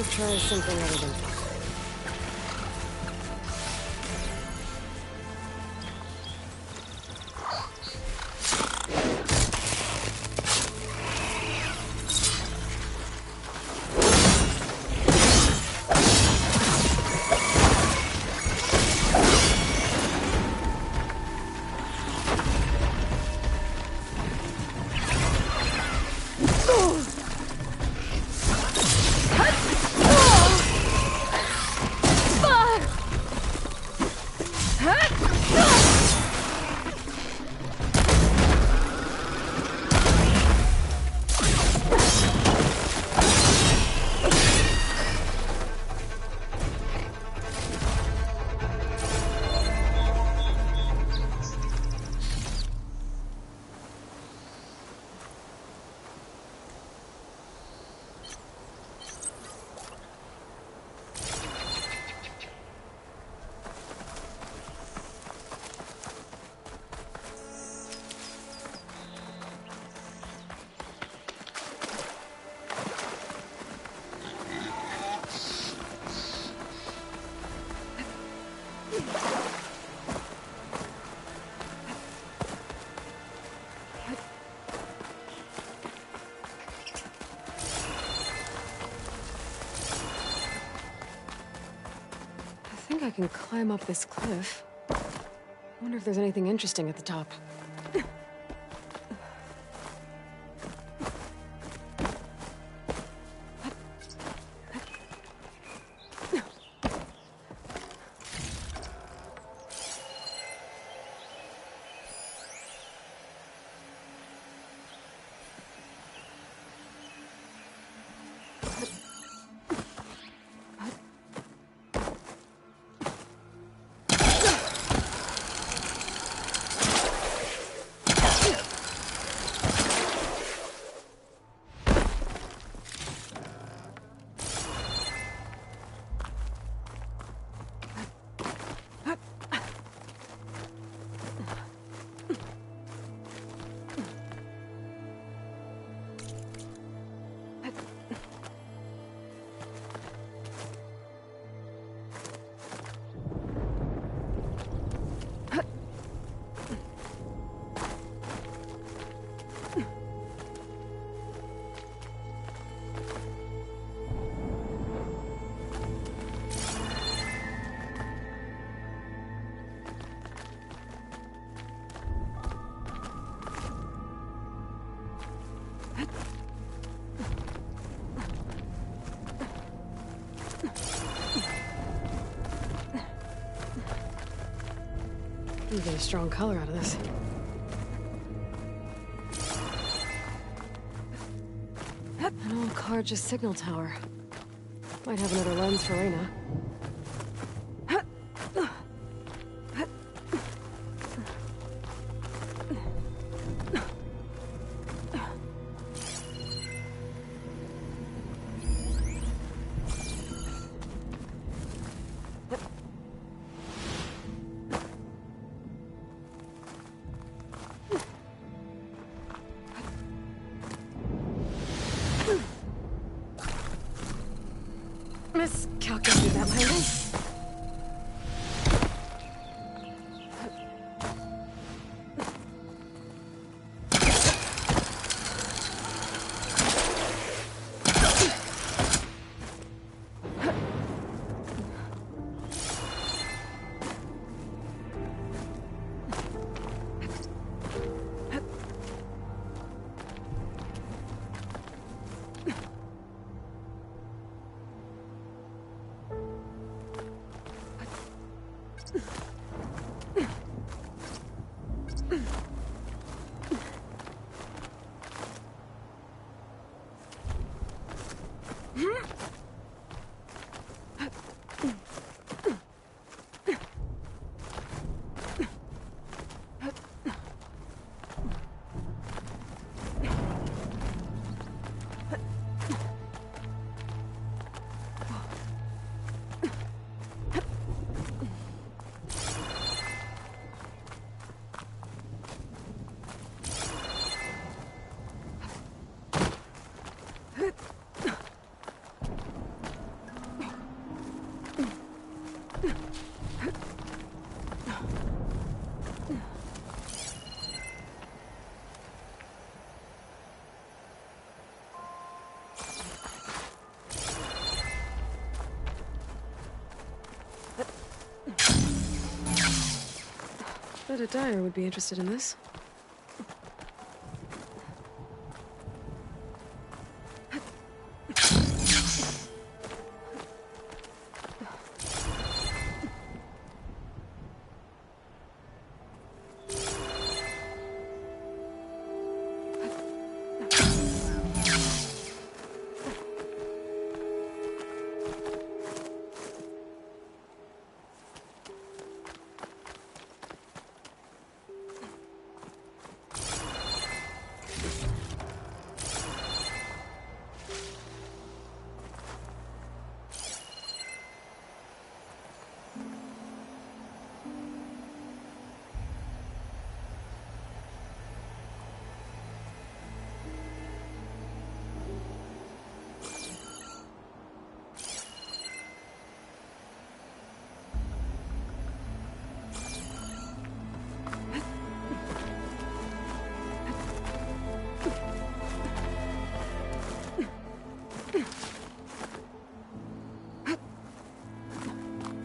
should try something other than fire. I can climb up this cliff. Wonder if there's anything interesting at the top. You get a strong color out of this. An old Carja signal tower. Might have another lens for Reyna. Miscalculated that landing. Bet a dyer would be interested in this.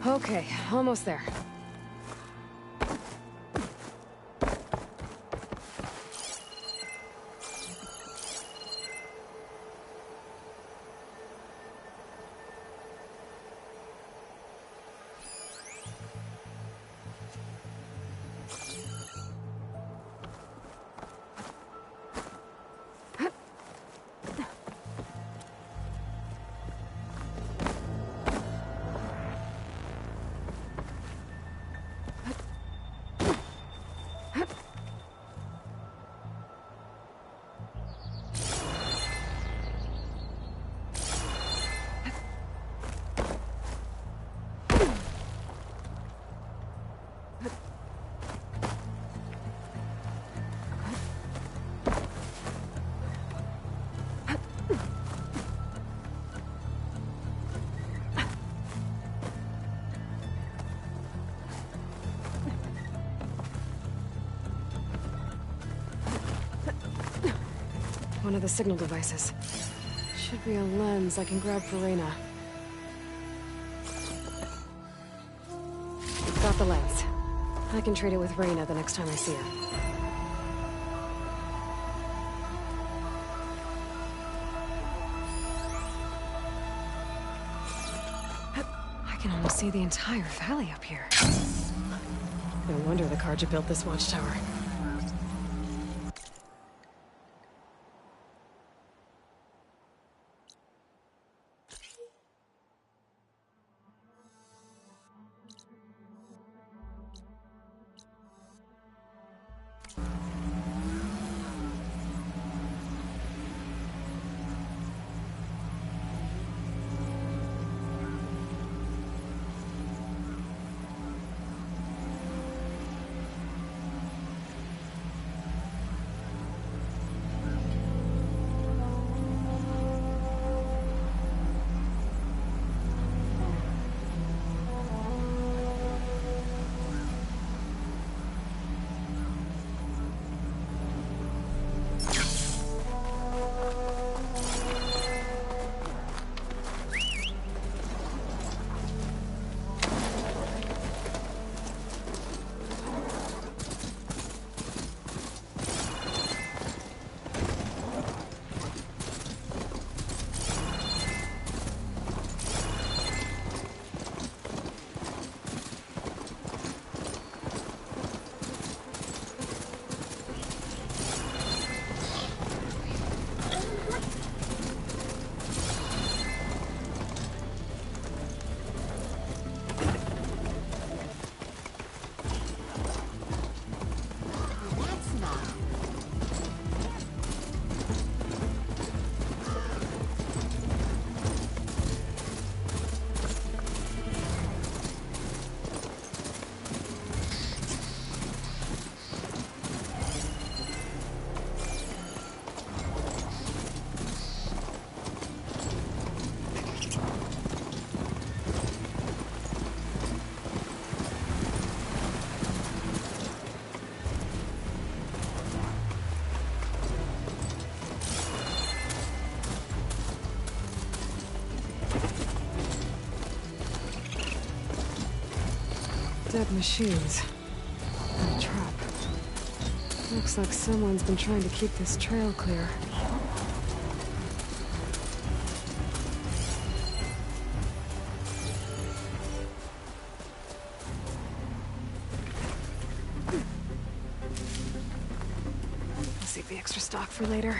Okay, almost there. One of the signal devices. Should be a lens I can grab for Reyna. Got the lens. I can trade it with Reyna the next time I see her. I can almost see the entire valley up here. No wonder the Carja built this watchtower. Dead machines. A trap. Looks like someone's been trying to keep this trail clear. I'll save the extra stock for later.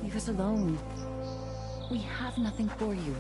Leave us alone. We have nothing for you.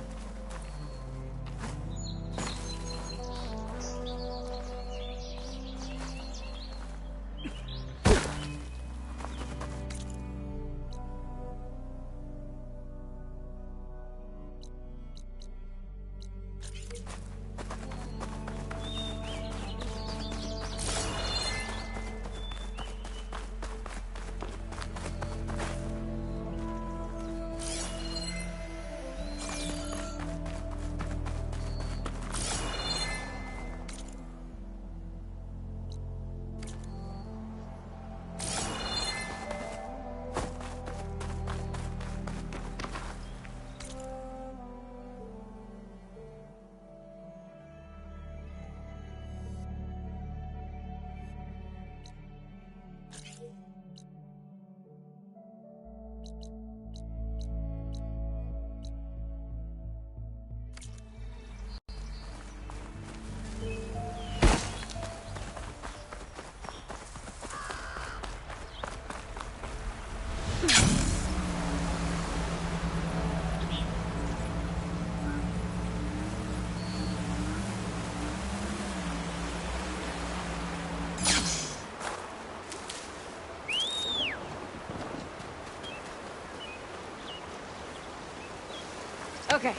Okay.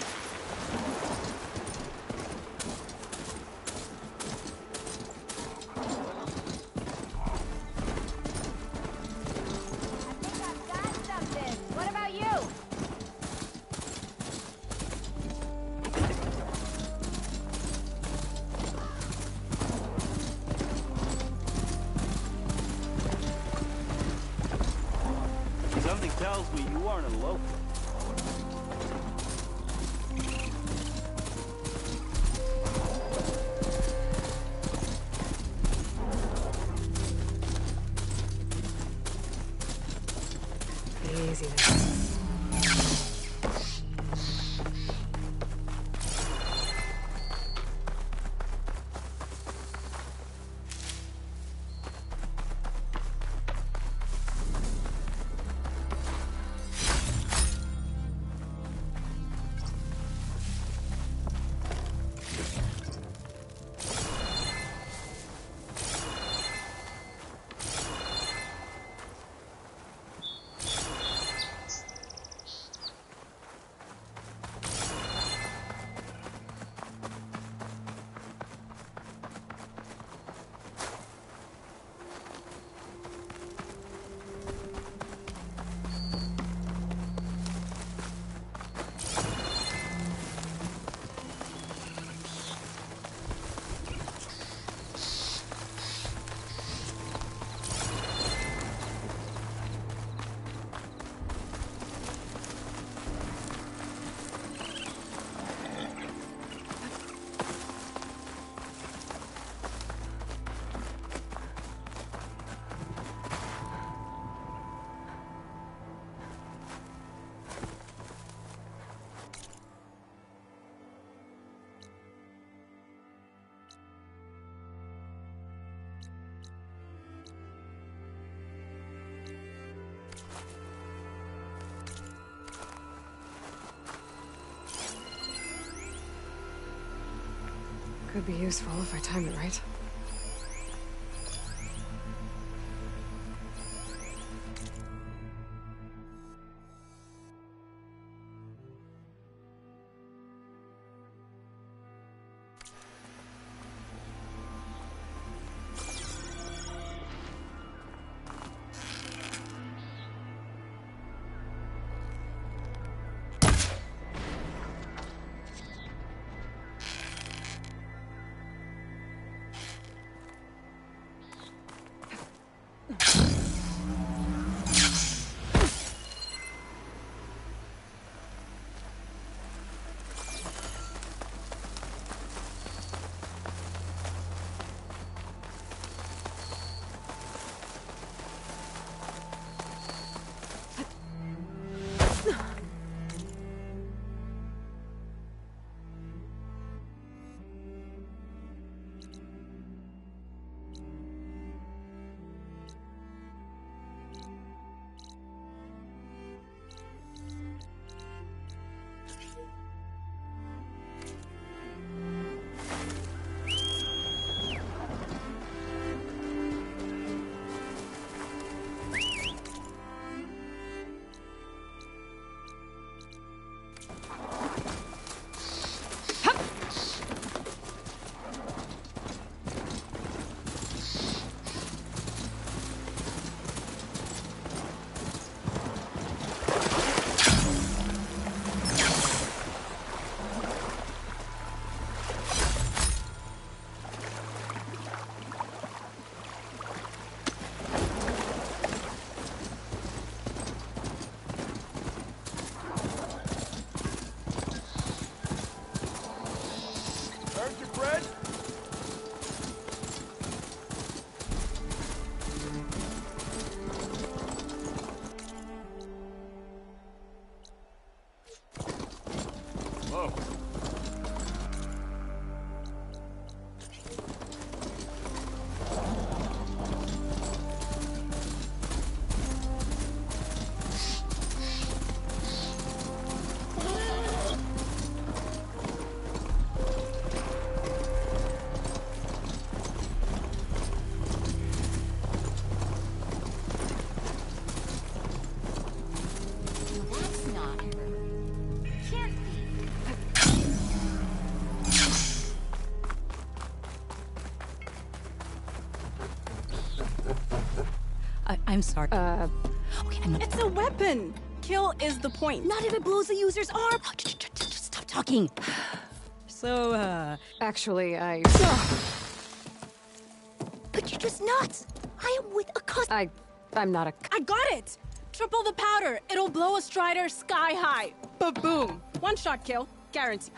Something tells me you aren't a local. Easy now. Could be useful if I time it right. Earned your bread? Whoa. That's not her. Can't be. I'm sorry. Okay, I'm not. It's a weapon! Kill is the point. Not if it blows the user's arm. Just stop talking. So, Actually, But you're just nuts. I am with a I'm not a... I got it! Triple the powder. It'll blow a strider sky high. Ba-boom. One shot kill. Guaranteed.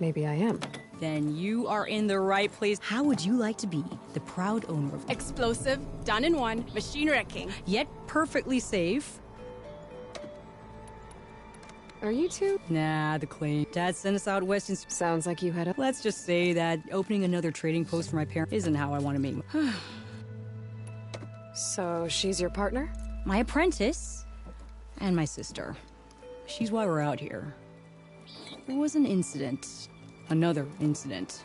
Maybe I am. Then you are in the right place. How would you like to be the proud owner of Explosive, done in one, machine wrecking. yet perfectly safe? Are you two? Nah, the claim. Dad sent us out west and Sounds like you had a... let's just say that opening another trading post for my parents isn't how I want to make So, she's your partner? my apprentice and my sister. She's why we're out here. There was an incident. Another incident.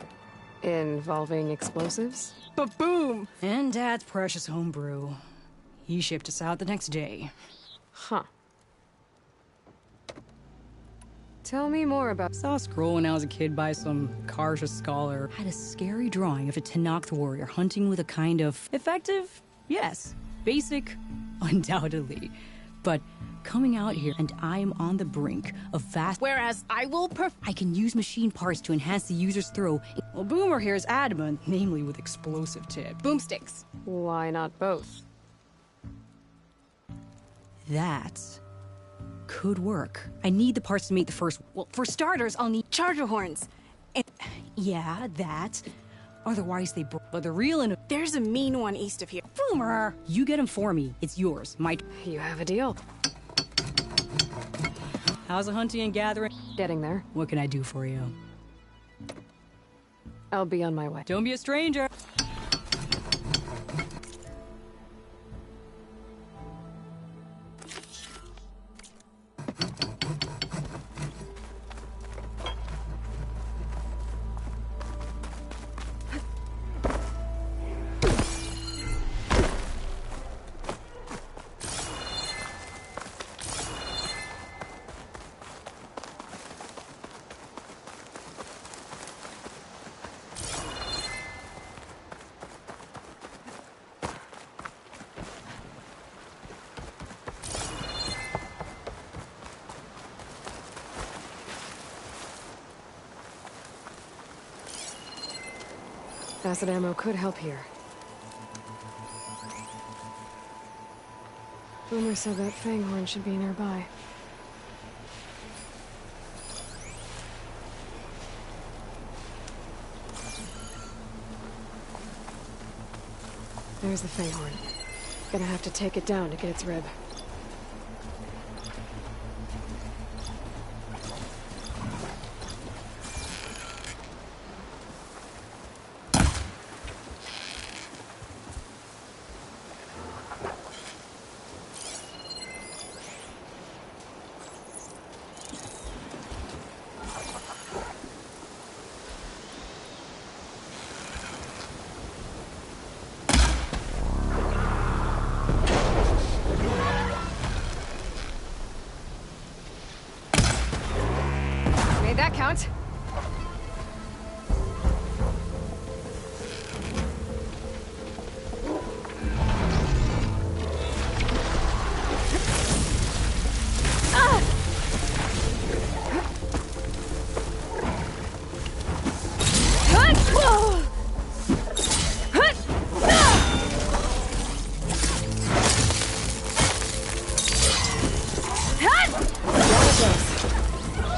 Involving explosives? Ba-boom! And Dad's precious homebrew. He shipped us out the next day. Huh. Tell me more about... Saw a scroll when I was a kid by some Karja scholar. Had a scary drawing of a Tenakth warrior hunting with a kind of... Effective? Yes. Basic? Undoubtedly. But coming out here and I am on the brink of vast... Whereas I will I can use machine parts to enhance the user's throw. Well, Boomer here is adamant, namely with explosive tip. Boomsticks. Why not both? That could work. I need the parts to make the first. Well, for starters, I'll need charger horns. And yeah, that. Otherwise, they broke. But the real and there's a mean one east of here. Boomer, you get him for me. It's yours. My. You have a deal. How's the hunting and gathering? Getting there. What can I do for you? I'll be on my way. Don't be a stranger. acid ammo could help here. Boomer said that fanghorn should be nearby. There's the fanghorn. Gonna have to take it down to get its rib. Made that count.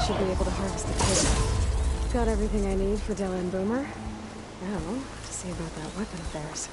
Should be able to harvest the kid. Got everything I need for Della and Boomer. Now, to see about that weapon of theirs.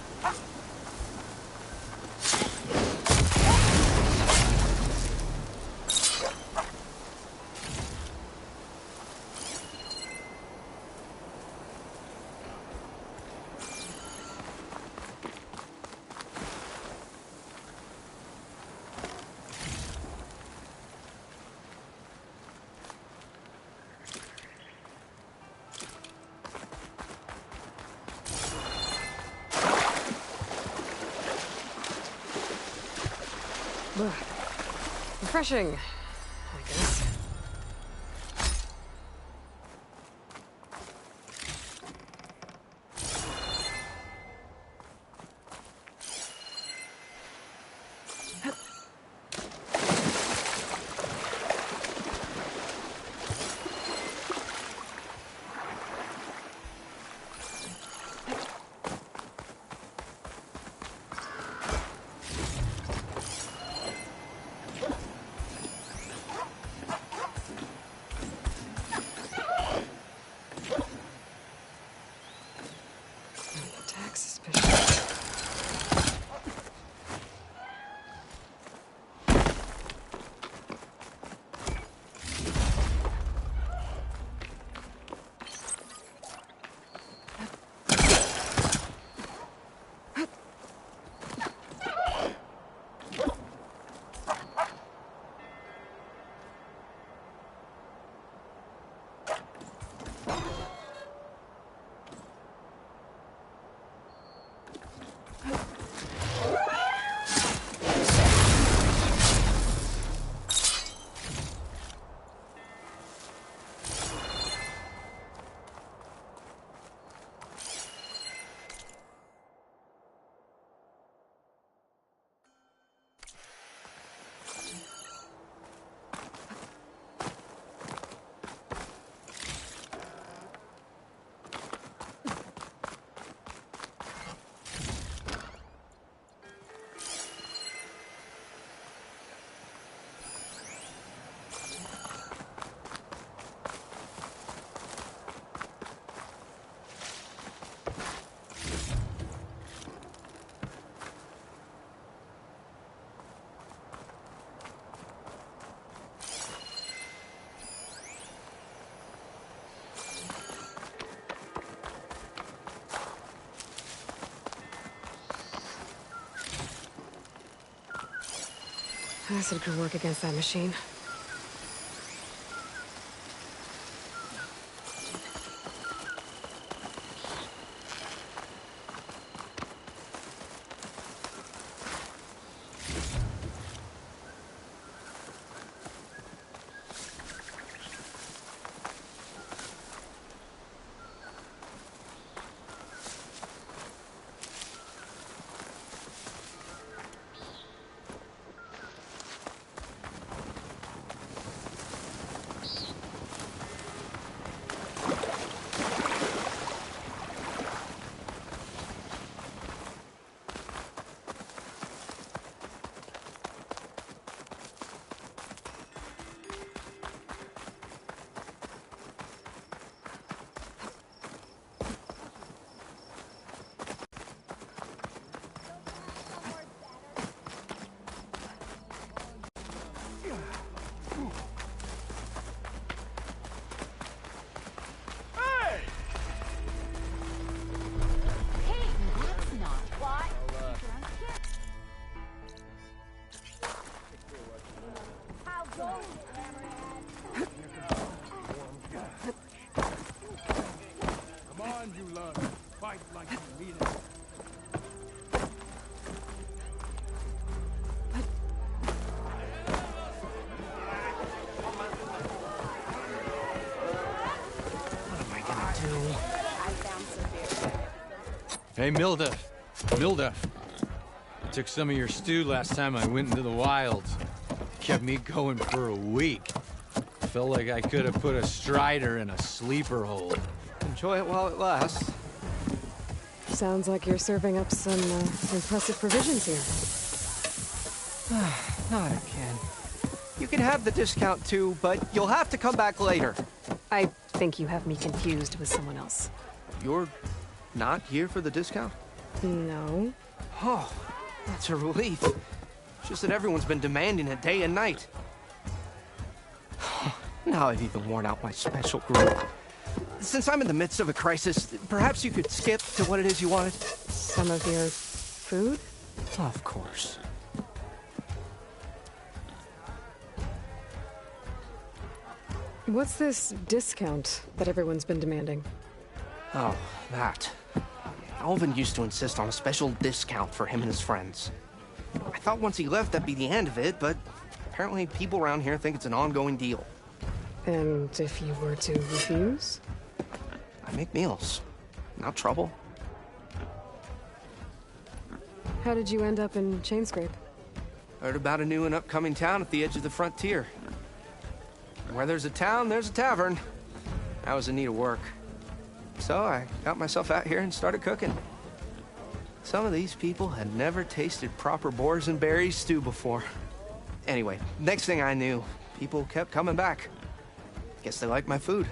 Ugh. Refreshing, I guess. Acid could work against that machine. Hey, Milda. Milda. I took some of your stew last time I went into the wilds. Kept me going for a week. Felt like I could have put a strider in a sleeper hole. Enjoy it while it lasts. Sounds like you're serving up some impressive provisions here. Not again. You can have the discount too, but you'll have to come back later. I think you have me confused with someone else. You're not here for the discount? No. Oh, that's a relief. It's just that everyone's been demanding it day and night. Now I've even worn out my special group. Since I'm in the midst of a crisis, perhaps you could skip to what it is you wanted? Some of your food? Of course. What's this discount that everyone's been demanding? Oh, that. Alvin used to insist on a special discount for him and his friends. I thought once he left that'd be the end of it, but apparently people around here think it's an ongoing deal. And if you were to refuse? I make meals. Not trouble. How did you end up in Chainscrape? Heard about a new and upcoming town at the edge of the frontier. Where there's a town, there's a tavern. I was in need of work. So I got myself out here and started cooking. Some of these people had never tasted proper boars and berries stew before. Anyway, next thing I knew, people kept coming back. Guess they liked my food.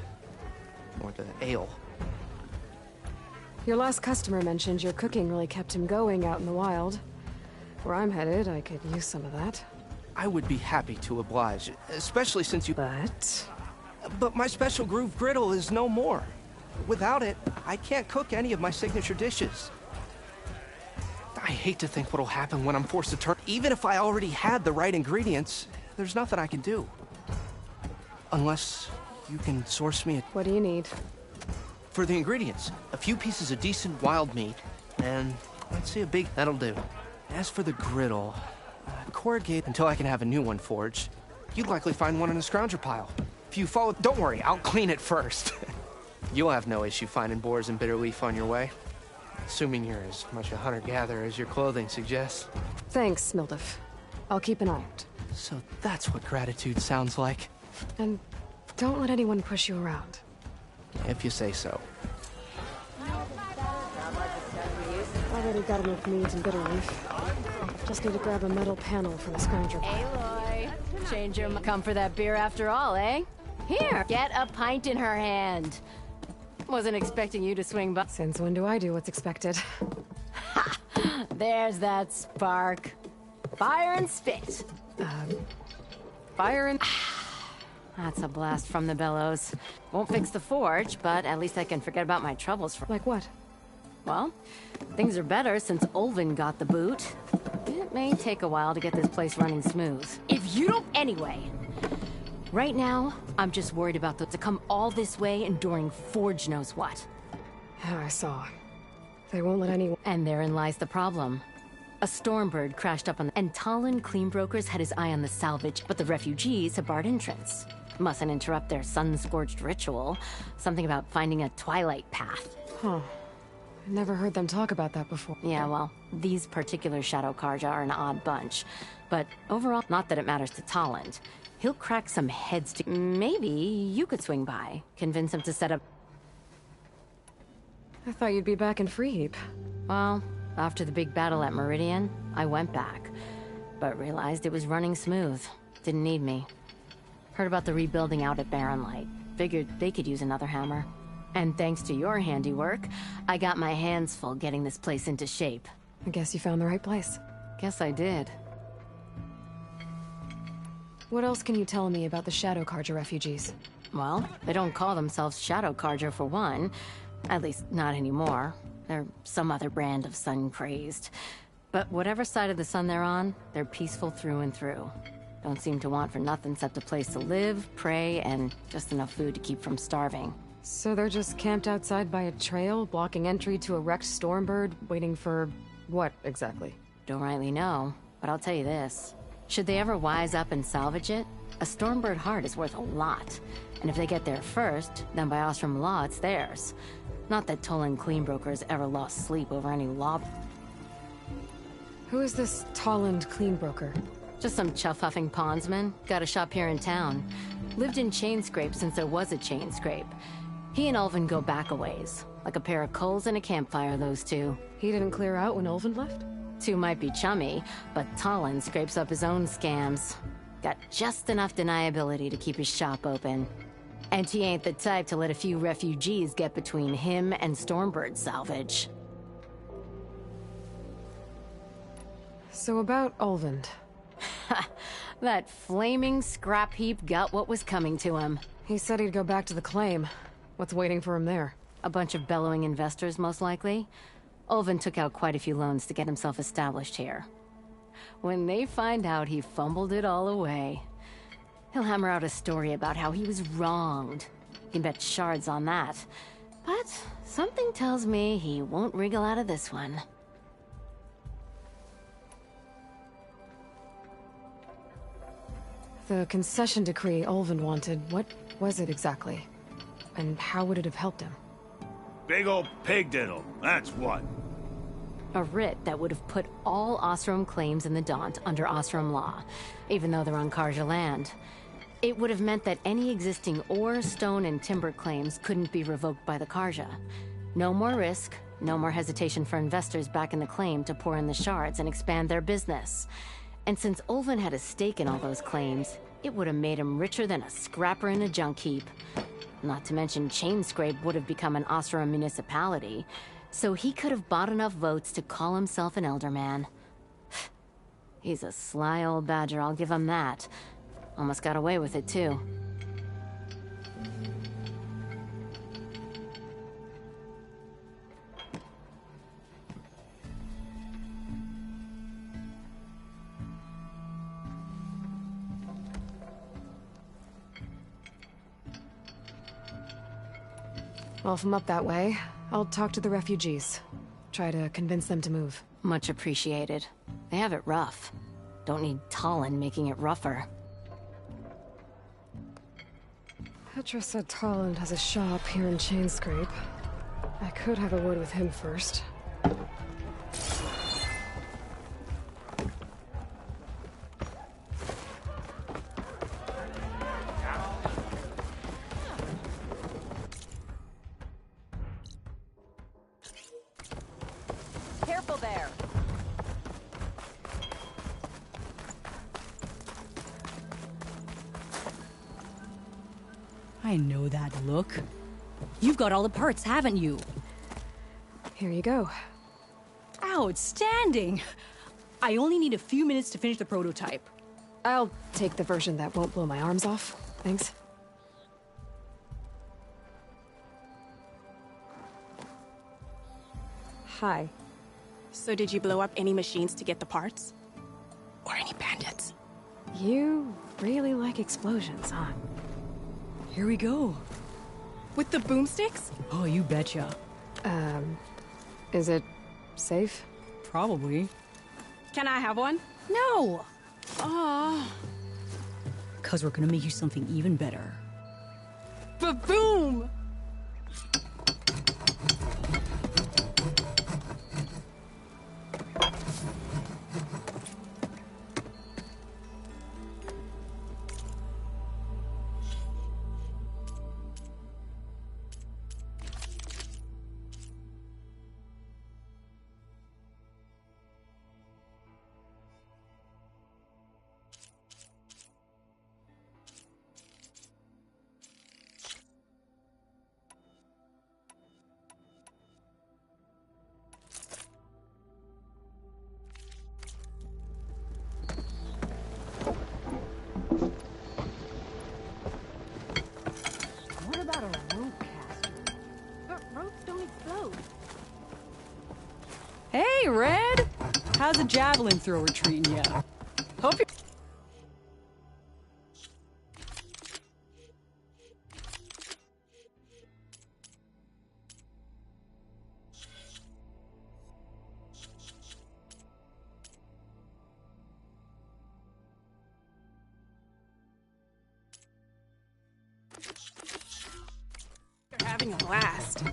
Or the ale. Your last customer mentioned your cooking really kept him going out in the wild. Where I'm headed, I could use some of that. I would be happy to oblige, especially since you... But my special groove griddle is no more. Without it, I can't cook any of my signature dishes. I hate to think what'll happen when I'm forced to turn... Even if I already had the right ingredients, there's nothing I can do. Unless you can source me a... What do you need? For the ingredients, a few pieces of decent wild meat, and let's see, a big... That'll do. As for the griddle, corrugate until I can have a new one forged. You'd likely find one in a scrounger pile. If you follow... Don't worry, I'll clean it first. You'll have no issue finding boars and bitter leaf on your way. Assuming you're as much a hunter-gatherer as your clothing suggests. Thanks, Mildif. I'll keep an eye out. So that's what gratitude sounds like. And don't let anyone push you around. If you say so. Already got enough meat and bitter leaf. Just need to grab a metal panel from a scrounger. Aloy, change your come for that beer after all, eh? Here, get a pint in her hand. Wasn't expecting you to swing by. Since when do I do what's expected? Ha! There's that spark. Fire and spit. Fire and... That's a blast from the bellows. Won't fix the forge, but at least I can forget about my troubles for... Like what? Well, things are better since Olvin got the boot. It may take a while to get this place running smooth. If you don't... Anyway. Right now, I'm just worried about to come all this way enduring Forge knows what. Yeah, I saw. They won't let anyone... And therein lies the problem. A Stormbird crashed up on and Talon Cleanbrokers had his eye on the salvage, but the refugees have barred entrance. Mustn't interrupt their sun-scorched ritual. Something about finding a twilight path. Huh. Never heard them talk about that before. Yeah, well, these particular Shadow Karja are an odd bunch. But overall, not that it matters to Talon. He'll crack some heads to... Maybe you could swing by. Convince him to set up... I thought you'd be back in Freeheap. Well, after the big battle at Meridian, I went back. But realized it was running smooth. Didn't need me. Heard about the rebuilding out at Barren Light. Figured they could use another hammer. And thanks to your handiwork, I got my hands full getting this place into shape. I guess you found the right place. Guess I did. What else can you tell me about the Shadow Karja refugees? Well, they don't call themselves Shadow Karja for one. At least, not anymore. They're some other brand of sun-crazed. But whatever side of the sun they're on, they're peaceful through and through. Don't seem to want for nothing except a place to live, pray, and just enough food to keep from starving. So they're just camped outside by a trail, blocking entry to a wrecked Stormbird, waiting for... what, exactly? Don't rightly know, but I'll tell you this. Should they ever wise up and salvage it, a Stormbird heart is worth a lot. And if they get there first, then by Ostrom law, it's theirs. Not that Tolan Cleanbrokers ever lost sleep over any law. Who is this Tolland Cleanbroker? Just some chuff-huffing pondsman. Got a shop here in town. Lived in Chainscrape since there was a Chainscrape. He and Ulvin go back a ways. Like a pair of coals and a campfire, those two. He didn't clear out when Ulvin left? Two might be chummy, but Tolland scrapes up his own scams. Got just enough deniability to keep his shop open. And he ain't the type to let a few refugees get between him and Stormbird salvage. So about Ulvin. That flaming scrap heap got what was coming to him. He said he'd go back to the claim. What's waiting for him there? A bunch of bellowing investors, most likely. Ulvin took out quite a few loans to get himself established here. When they find out he fumbled it all away, he'll hammer out a story about how he was wronged. You can bet shards on that. But something tells me he won't wriggle out of this one. The concession decree Ulvin wanted, what was it exactly? And how would it have helped him? Big old pig diddle, that's what. A writ that would have put all Osram claims in the Daunt under Osram law, even though they're on Karja land. It would have meant that any existing ore, stone, and timber claims couldn't be revoked by the Karja. No more risk, no more hesitation for investors back in the claim to pour in the shards and expand their business. And since Ulvin had a stake in all those claims, it would have made him richer than a scrapper in a junk heap. Not to mention Chainscrape would have become an Osram municipality, so he could have bought enough votes to call himself an elderman. He's a sly old badger, I'll give him that. Almost got away with it, too. Well, if I'm up that way, I'll talk to the refugees. Try to convince them to move. Much appreciated. They have it rough. Don't need Tolland making it rougher. Petra said Tolland has a shop here in Chainscrape. I could have a word with him first. Careful there. I know that look. You've got all the parts, haven't you? Here you go. Outstanding! I only need a few minutes to finish the prototype. I'll take the version that won't blow my arms off. Thanks. Hi. So did you blow up any machines to get the parts? Or any bandits? You really like explosions, huh? Here we go. With the boomsticks? Oh, you betcha. Is it safe? Probably. Can I have one? No! Oh, Cause we're gonna make you something even better. ba-boom! What about a rope caster? But ropes don't explode. Hey, Red! How's a javelin thrower treating ya? Hope you You're having a blast.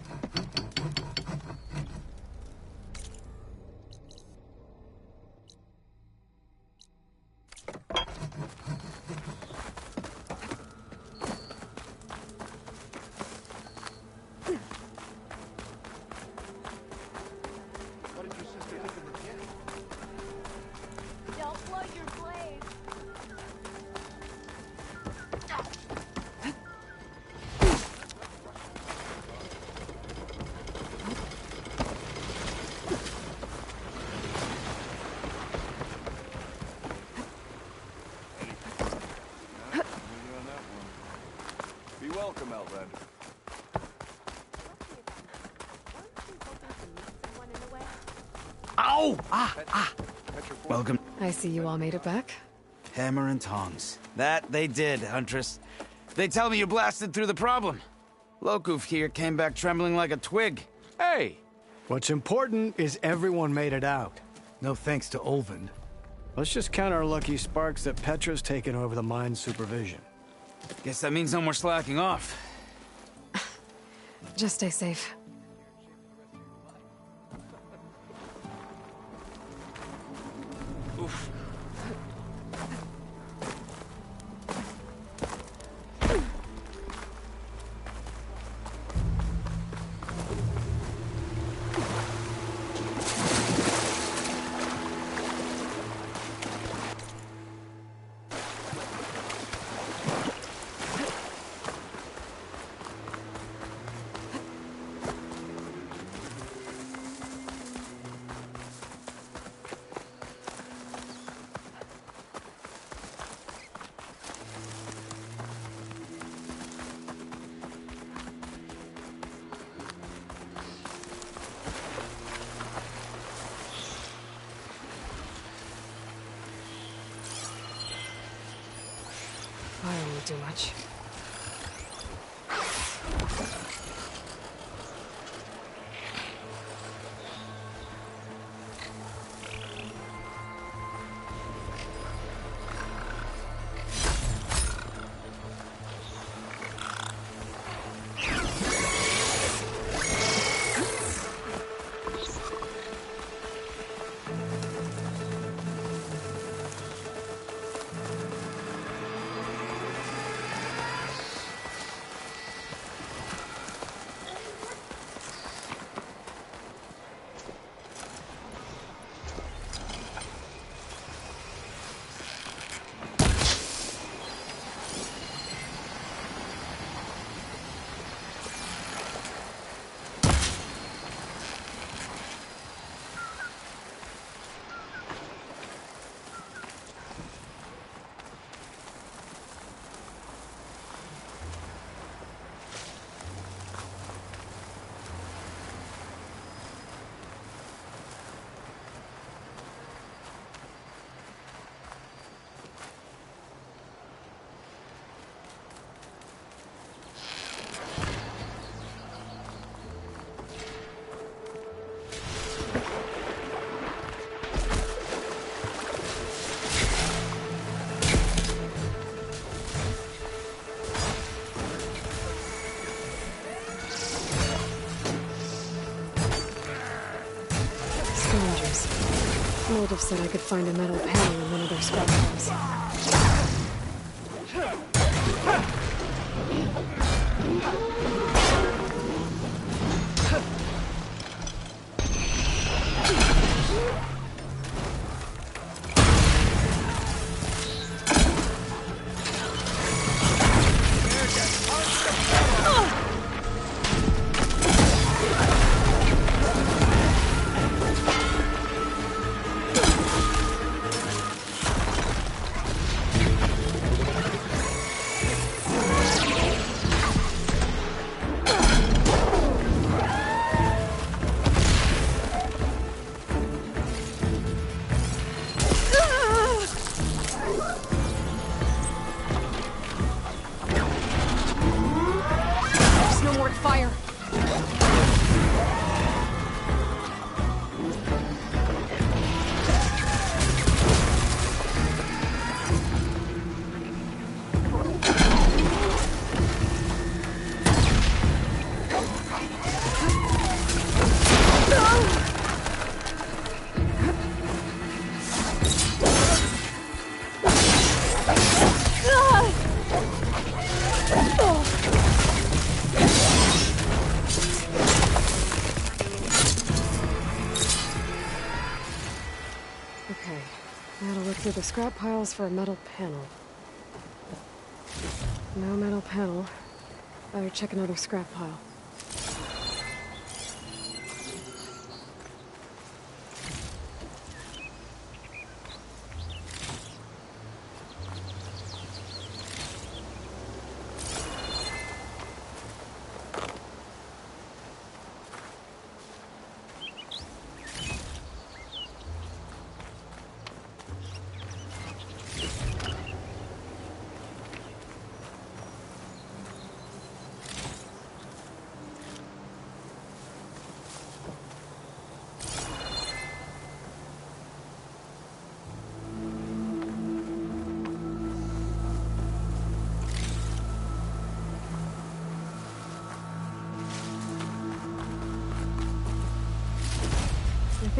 Welcome. I see you all made it back. Hammer and tongs. That they did, Huntress. They tell me you blasted through the problem. Lokuf here came back trembling like a twig. Hey! What's important is everyone made it out. No thanks to Olvin. Let's just count our lucky sparks that Petra's taken over the mine's supervision. Guess that means no more slacking off. Just stay safe. Oof. Fire won't do much. Native said I could find a metal panel in one of their scrap piles. Through the scrap piles for a metal panel. No metal panel. Better check another scrap pile.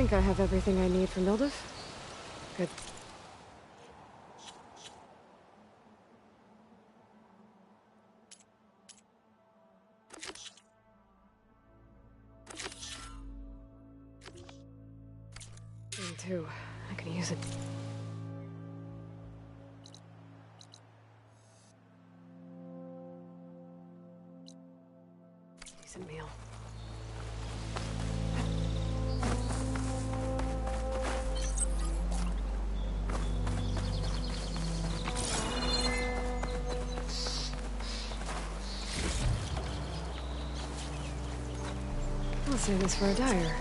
think I have everything I need for Mildef. Good. Me too. I can use it. Decent meal. I'll save this for a dyer.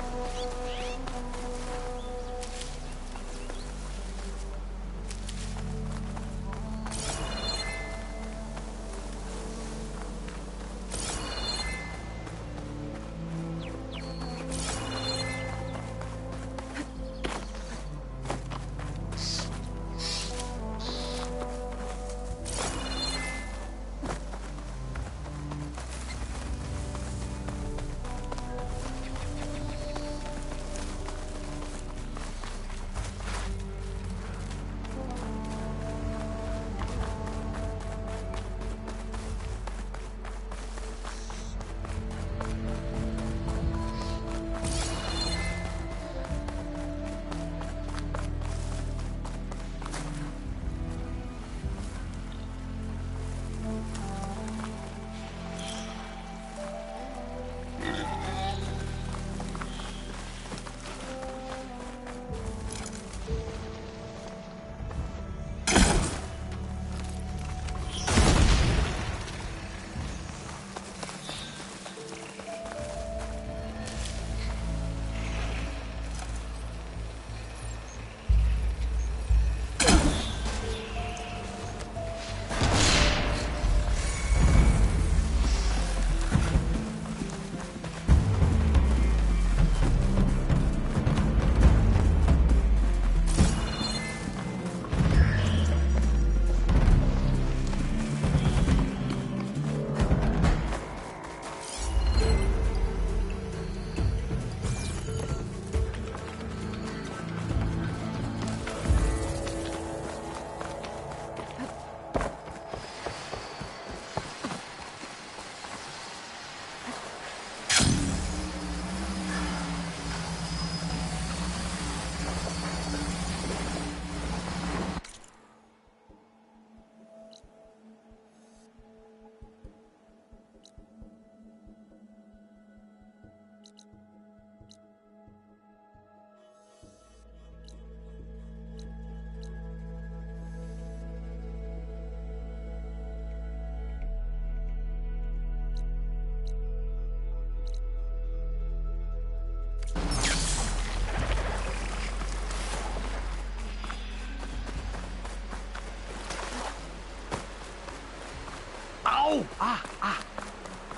Ow! Ah!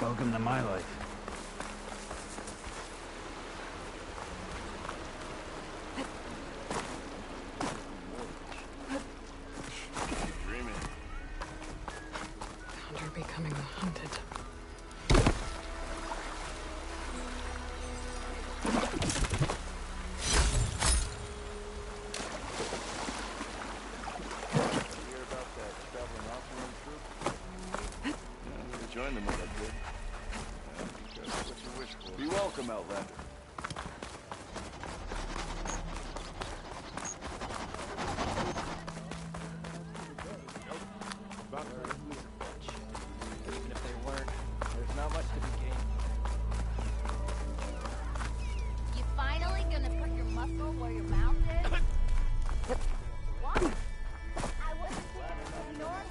Welcome to my life. Dreaming. You're becoming hunted. Join them if I could. That's what you wish for. Be welcome, Outlander. Even if they weren't, there's not much to be gained. You finally gonna put your muscle where your mouth is? What? I wasn't thinking normal.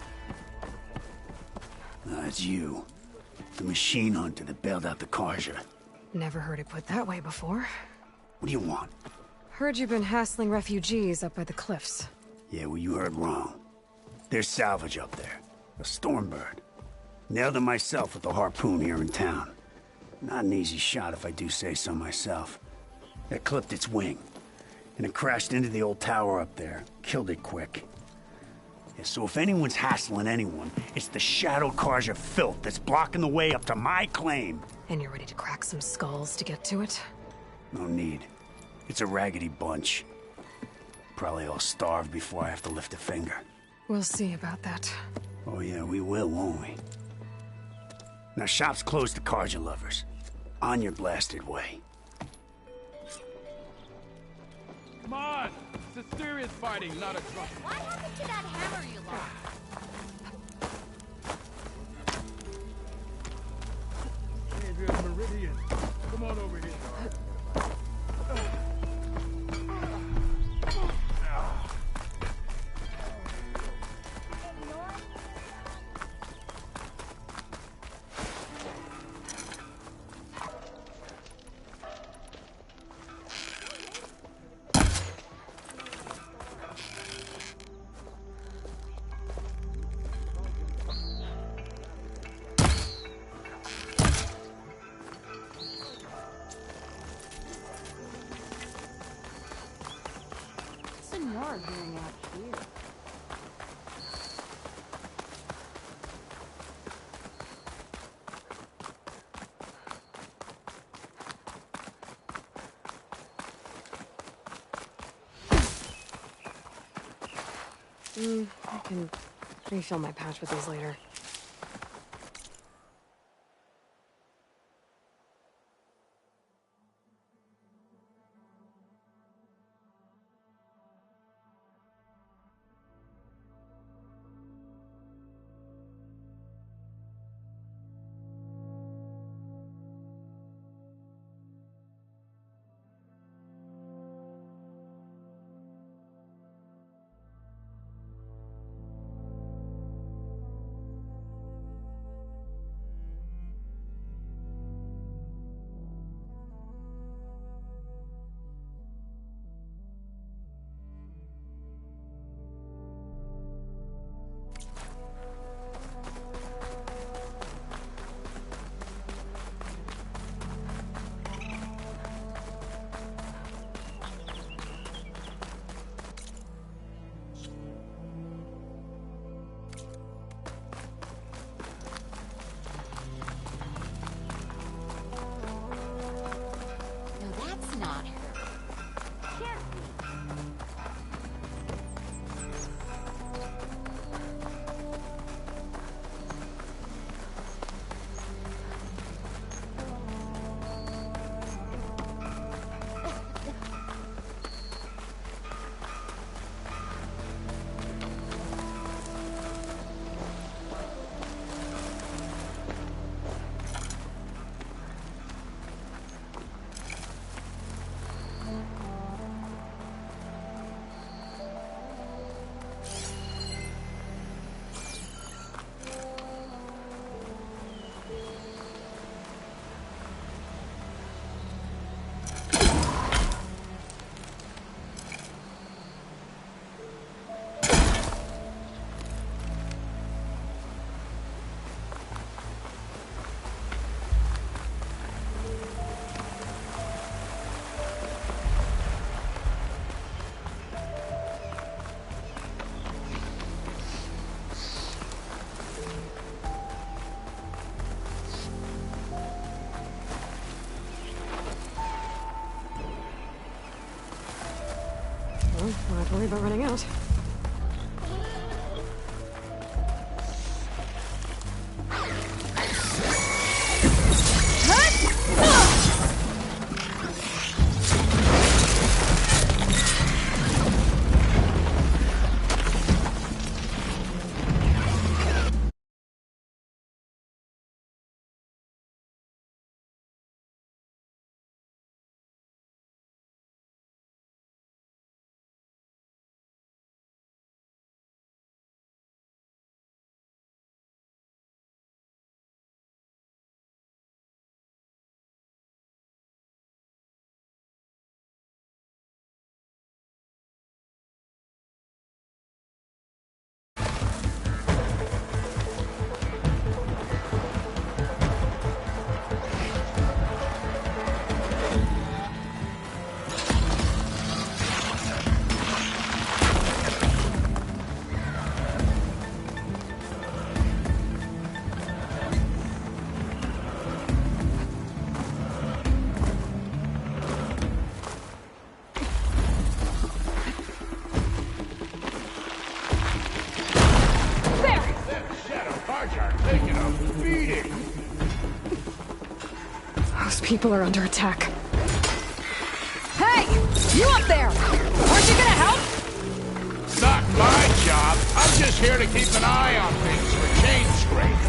It's you. The machine hunter that bailed out the Karja. Never heard it put that way before. What do you want? Heard you've been hassling refugees up by the cliffs. Yeah, well, you heard wrong. There's salvage up there. A Stormbird. Nailed him myself with the harpoon here in town. Not an easy shot if I do say so myself. It clipped its wing. And it crashed into the old tower up there. Killed it quick. Yeah, so if anyone's hassling anyone, it's the Shadow Karja filth that's blocking the way up to my claim. And you're ready to crack some skulls to get to it? No need. It's a raggedy bunch. Probably all starved before I have to lift a finger. We'll see about that. Oh yeah, we will, won't we? Now, shop's closed to Carja lovers. On your blasted way. Come on! It's a serious fighting, not a drunk. What happened to that hammer you lost? Adrian Meridian. Come on over here. Senor doing out here? I can refill my pouch with these later. No, that's not her. Can't be. Well, don't have to worry about running out. people are under attack. Hey! You up there! Aren't you gonna help? Not my job. I'm just here to keep an eye on things for chain scrapers.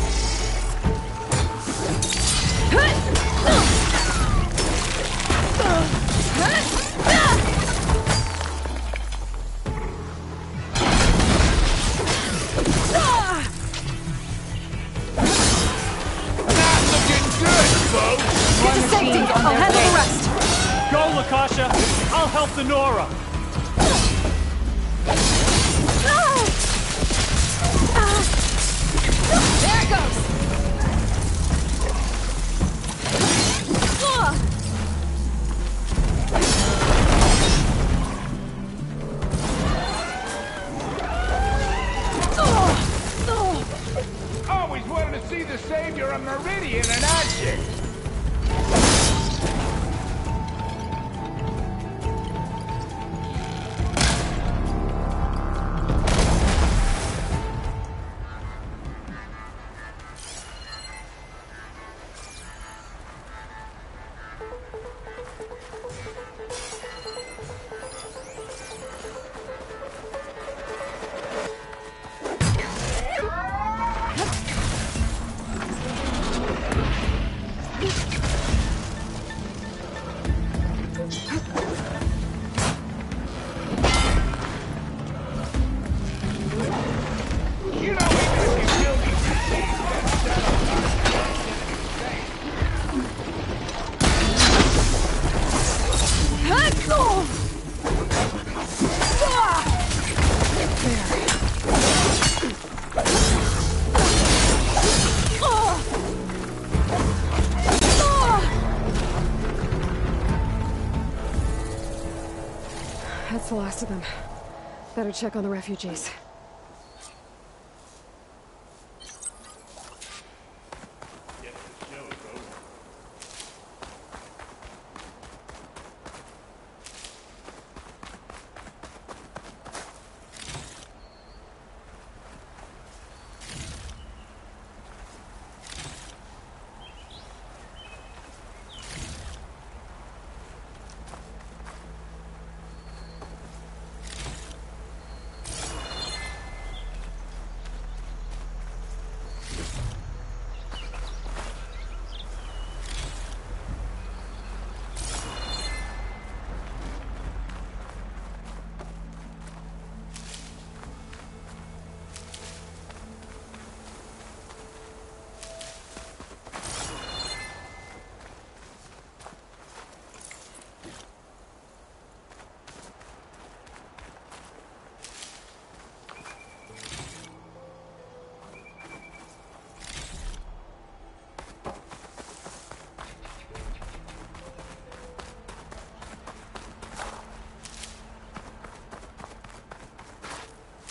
Not looking good, folks. Get to safety! I'll handle the rest! Go, Lakasha! I'll help the Nora! There it goes! Always wanted to see the Savior of Meridian in action. That's the last of them. Better check on the refugees.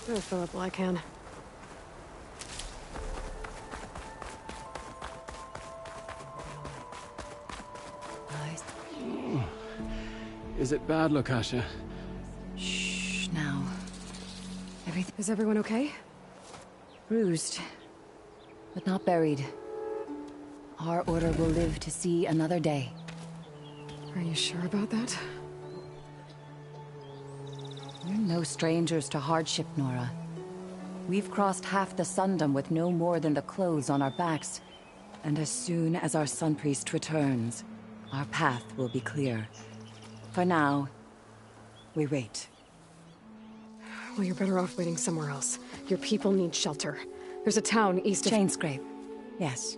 I'll fill up while I can. Is it bad, Lakasha? Shh, now. Everything Is everyone okay? bruised, but not buried. Our order will live to see another day. Are you sure about that? We're no strangers to hardship, Nora. We've crossed half the Sundom with no more than the clothes on our backs. And as soon as our Sun Priest returns, our path will be clear. For now, we wait. Well, you're better off waiting somewhere else. Your people need shelter. There's a town east of... Chainscrape. Yes.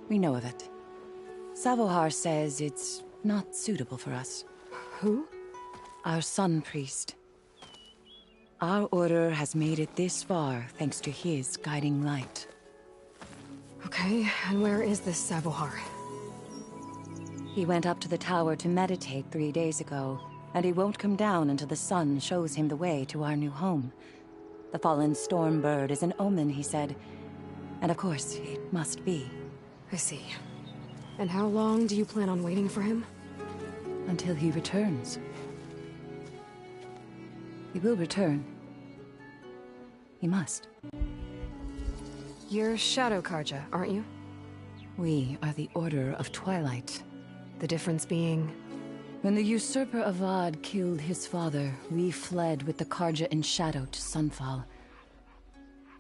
We know of it. Savohar says it's not suitable for us. Who? Our Sun Priest. Our order has made it this far thanks to his guiding light. Okay, and where is this Savohar? He went up to the tower to meditate 3 days ago, and he won't come down until the sun shows him the way to our new home. The fallen storm bird is an omen, he said. And of course, it must be. I see. And how long do you plan on waiting for him? Until he returns. He will return. He must. You're Shadow Karja, aren't you? We are the Order of Twilight. The difference being... When the usurper Avad killed his father, we fled with the Karja in shadow to Sunfall.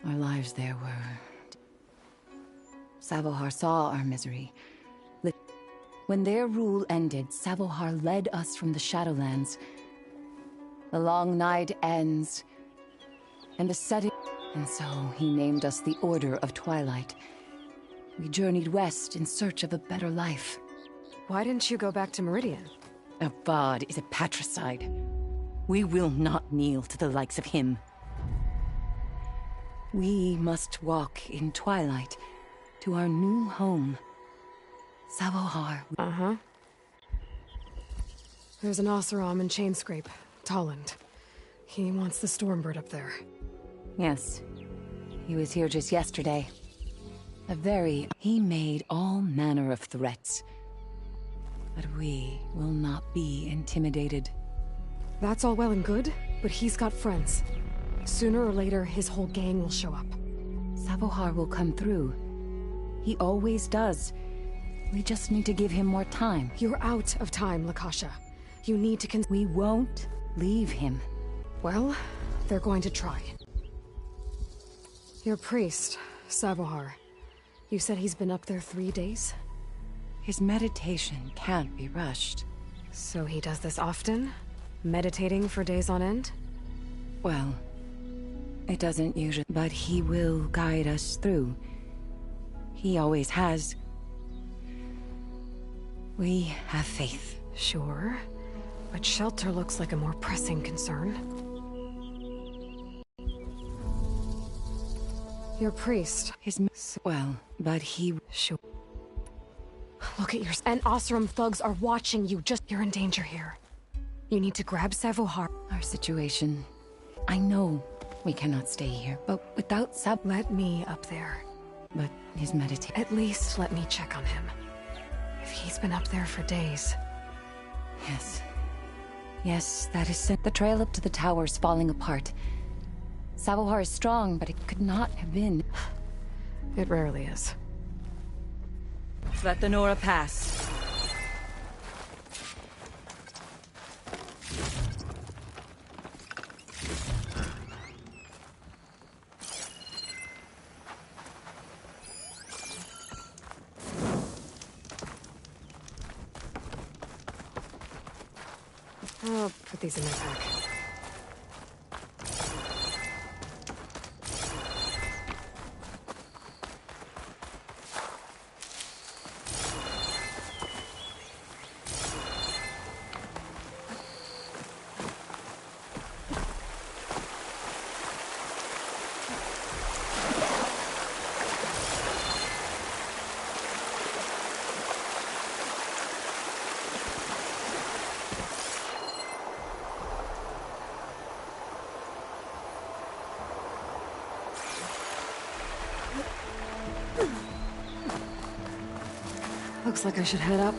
Our lives there were... Savohar saw our misery. When their rule ended, Savohar led us from the Shadowlands. The long night ends, and the setting... And so he named us the Order of Twilight. We journeyed west in search of a better life. Why didn't you go back to Meridian? Avad is a patricide. We will not kneel to the likes of him. We must walk in twilight to our new home. Savohar. Uh-huh. There's an Oseram in Chainscrape, Tolland. He wants the Stormbird up there. Yes. He was here just yesterday. He made all manner of threats. But we will not be intimidated. That's all well and good, but he's got friends. Sooner or later, his whole gang will show up. Savohar will come through. He always does. We just need to give him more time. You're out of time, Lakasha. You need to We won't leave him. Well, they're going to try. Your priest, Savohar. You said he's been up there 3 days? His meditation can't be rushed. So he does this often? Meditating for days on end? Well, it doesn't usually, but he will guide us through. He always has. We have faith. Sure, but shelter looks like a more pressing concern. Your priest. Well, but he... Sure. Look at yours. And Oseram thugs are watching you. You're in danger here. You need to grab Savohar. Our situation... I know we cannot stay here, but without Let me up there. But his meditation... At least let me check on him. If he's been up there for days... Yes. Yes, that is the trail up to the tower's falling apart. Savohar is strong, but it could not have been. It rarely is. Let the Nora pass. I'll put these in my pack. Looks like I should head up.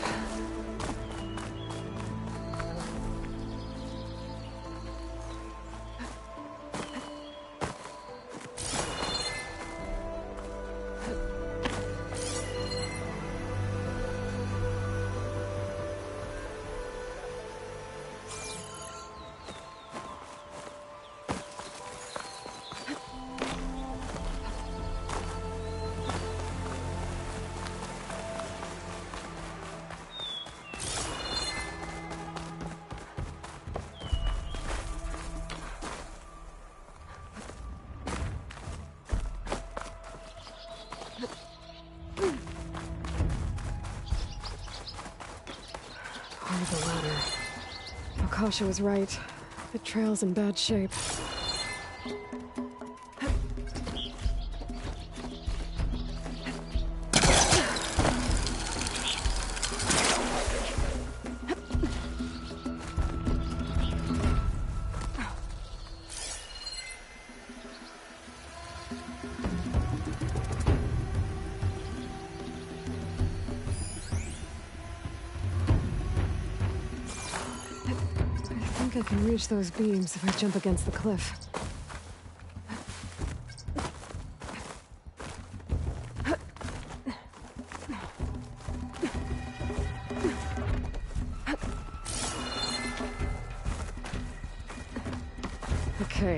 The ladder. Akasha was right. The trail's in bad shape. I can reach those beams if I jump against the cliff.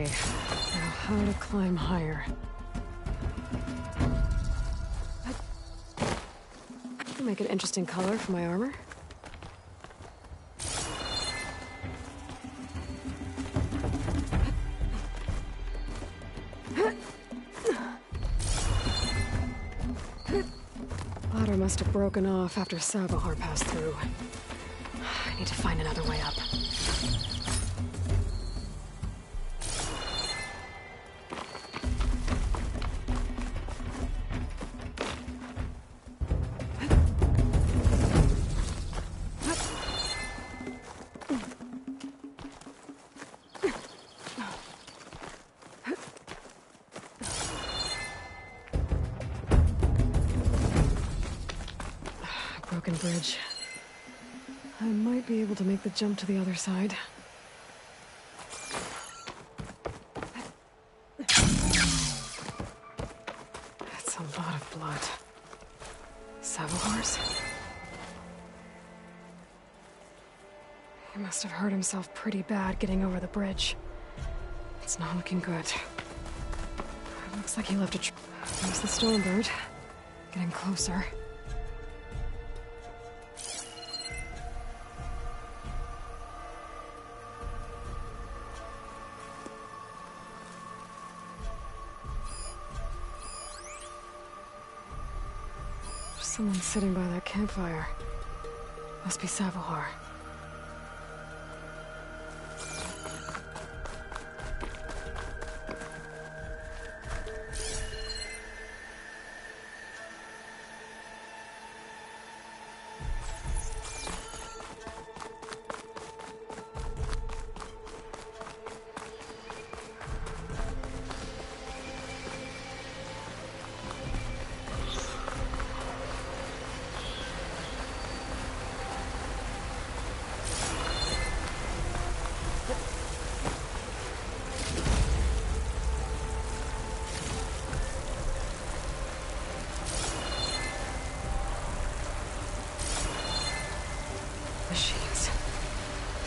now how to climb higher. Make an interesting color for my armor. Ladder must have broken off after Savahar passed through. I need to find another way up. Broken bridge. I might be able to make the jump to the other side. That's a lot of blood. Savahar's? He must have hurt himself pretty bad getting over the bridge. It's not looking good. It looks like he left a There's the Stormbird. Getting closer. Someone's sitting by that campfire. Must be Savahar. Machines.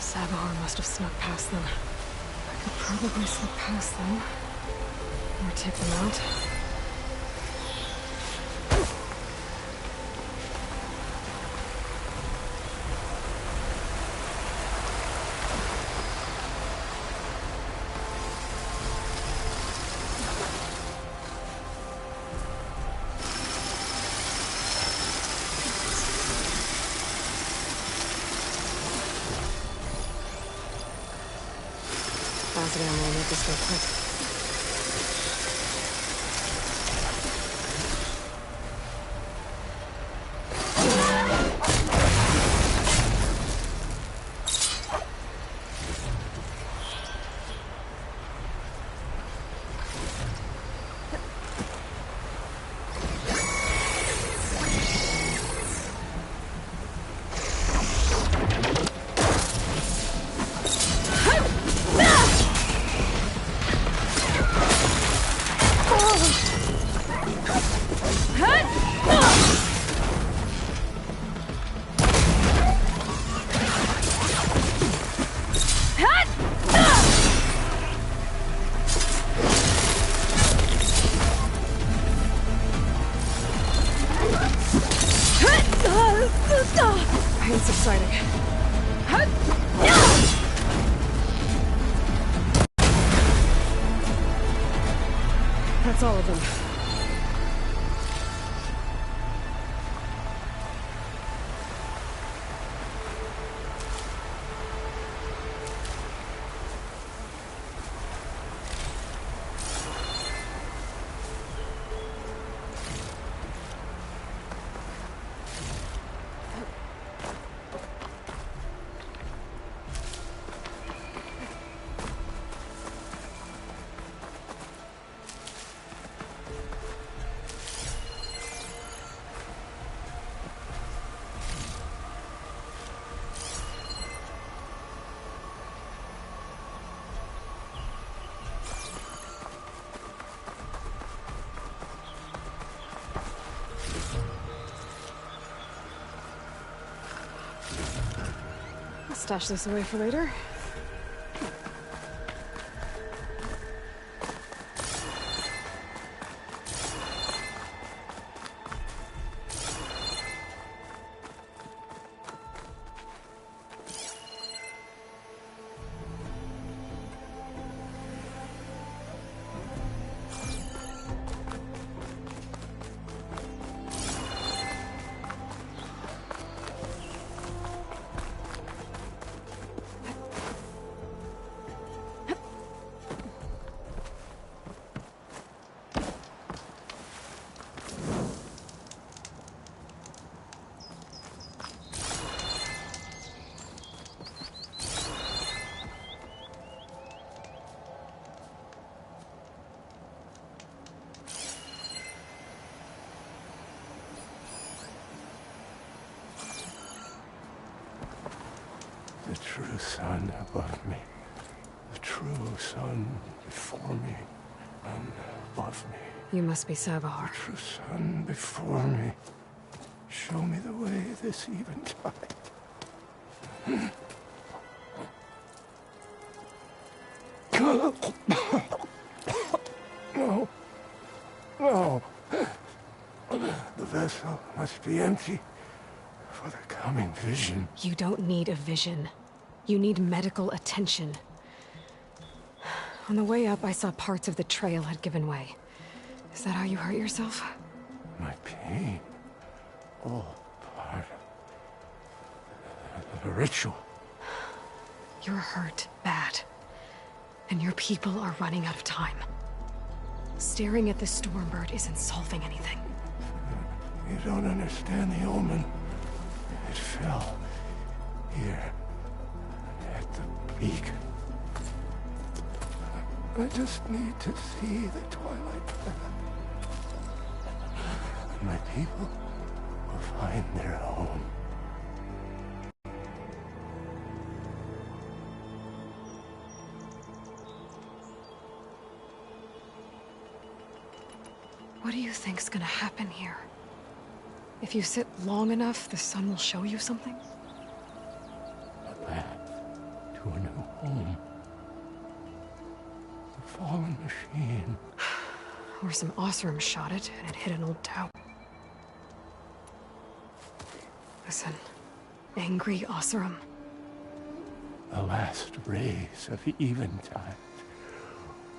Savahar must have snuck past them. I could probably slip past them. Or take them out. Acid ammo will make this go quick. Pain's subsiding. That's all of them. Stash this away for later. true sun above me. The true sun before me and above me. You must be Savahar. The true sun before me. Show me the way this eventide. No. No. The vessel must be empty for the coming vision. You don't need a vision. You need medical attention. On the way up, I saw parts of the trail had given way. Is that how you hurt yourself? My pain. All part of the ritual. You're hurt bad. And your people are running out of time. Staring at the Stormbird isn't solving anything. You don't understand the omen. It fell here at the beacon. I just need to see the twilight path. My people will find their home. What do you think's gonna happen here? If you sit long enough, the sun will show you something? A path to a new home. The fallen machine. Or some Osram shot it, and it hit an old tower. Listen, angry Osram. The last rays of eventide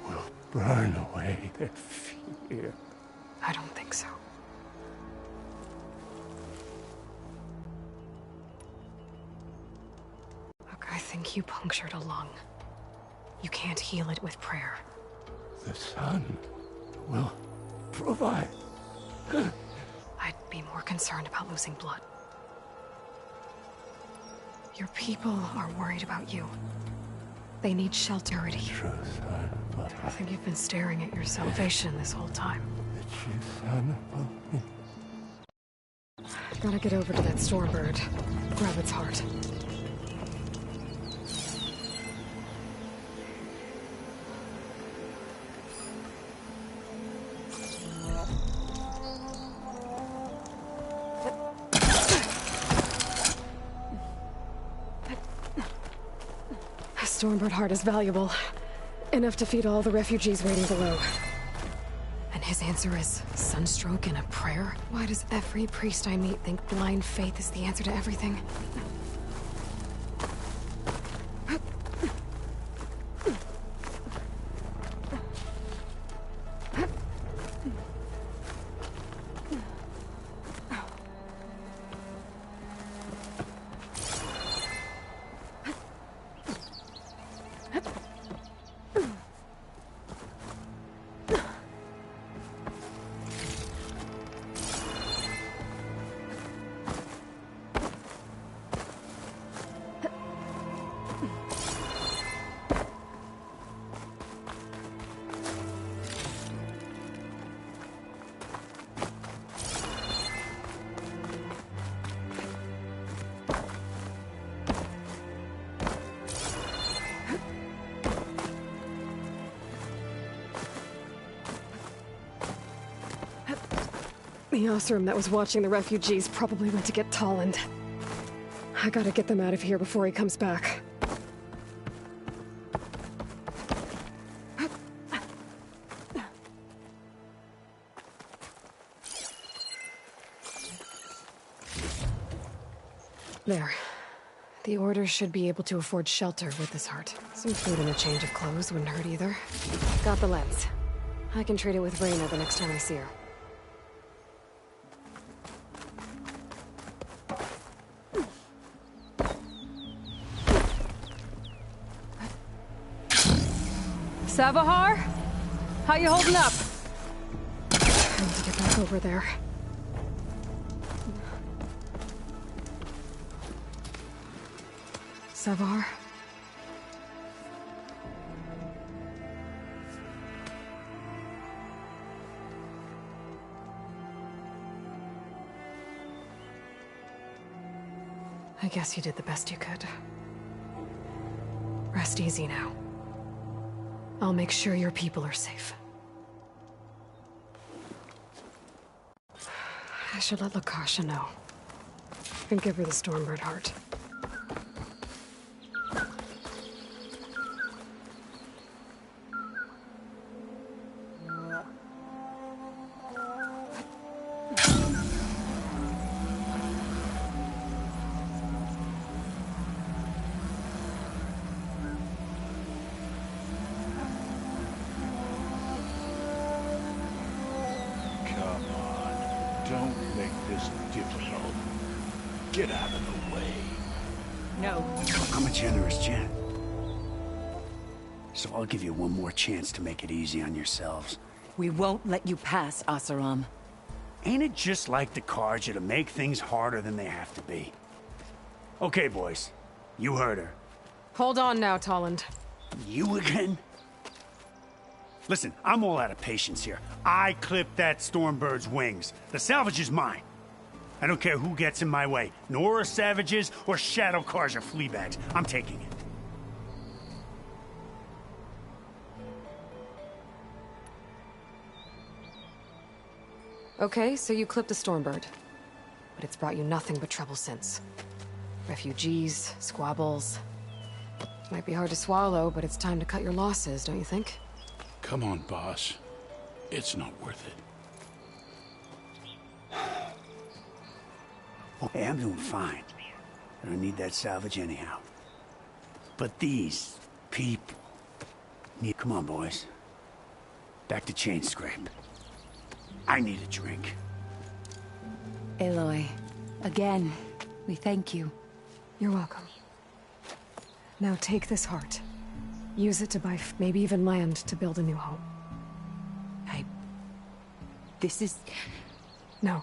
will burn away their fear. I don't think so. Look, I think you punctured a lung. You can't heal it with prayer. The sun will provide. I'd be more concerned about losing blood. Your people are worried about you. They need shelter. True sun above I think you've been staring at your salvation this whole time. the true sun above me. Gotta get over to that Stormbird. Grab its heart. A Stormbird heart is valuable. Enough to feed all the refugees waiting below. And his answer is sunstroke and a prayer? Why does every priest I meet think blind faith is the answer to everything? The Osram that was watching the refugees probably went to get Tolland. I gotta get them out of here before he comes back. There. The Order should be able to afford shelter with this heart. Some food and a change of clothes wouldn't hurt either. Got the lens. I can trade it with Reyna the next time I see her. Savahar? How you holding up? I need to get back over there. Savahar? I guess you did the best you could. Rest easy now. I'll make sure your people are safe. I should let Lukasha know. And give her the Stormbird heart. Don't make this difficult. Get out of the way. No. I'm a generous gent. So I'll give you one more chance to make it easy on yourselves. We won't let you pass, Asaram. Ain't it just like the Carja to make things harder than they have to be? Okay, boys. You heard her. Hold on now, Tolland. You again? Listen, I'm all out of patience here. I clipped that Stormbird's wings. The salvage is mine. I don't care who gets in my way. Nora savages or shadow cars or fleabags. I'm taking it. Okay, so you clipped the Stormbird. But it's brought you nothing but trouble since. Refugees, squabbles. Might be hard to swallow, but it's time to cut your losses, don't you think? Come on, boss. It's not worth it. Hey, I'm doing fine. I don't need that salvage anyhow. But these people... Come on, boys. Back to Chain Scrape. I need a drink. Aloy, again, we thank you. You're welcome. Now take this heart. Use it to buy maybe even land to build a new home. This is... No,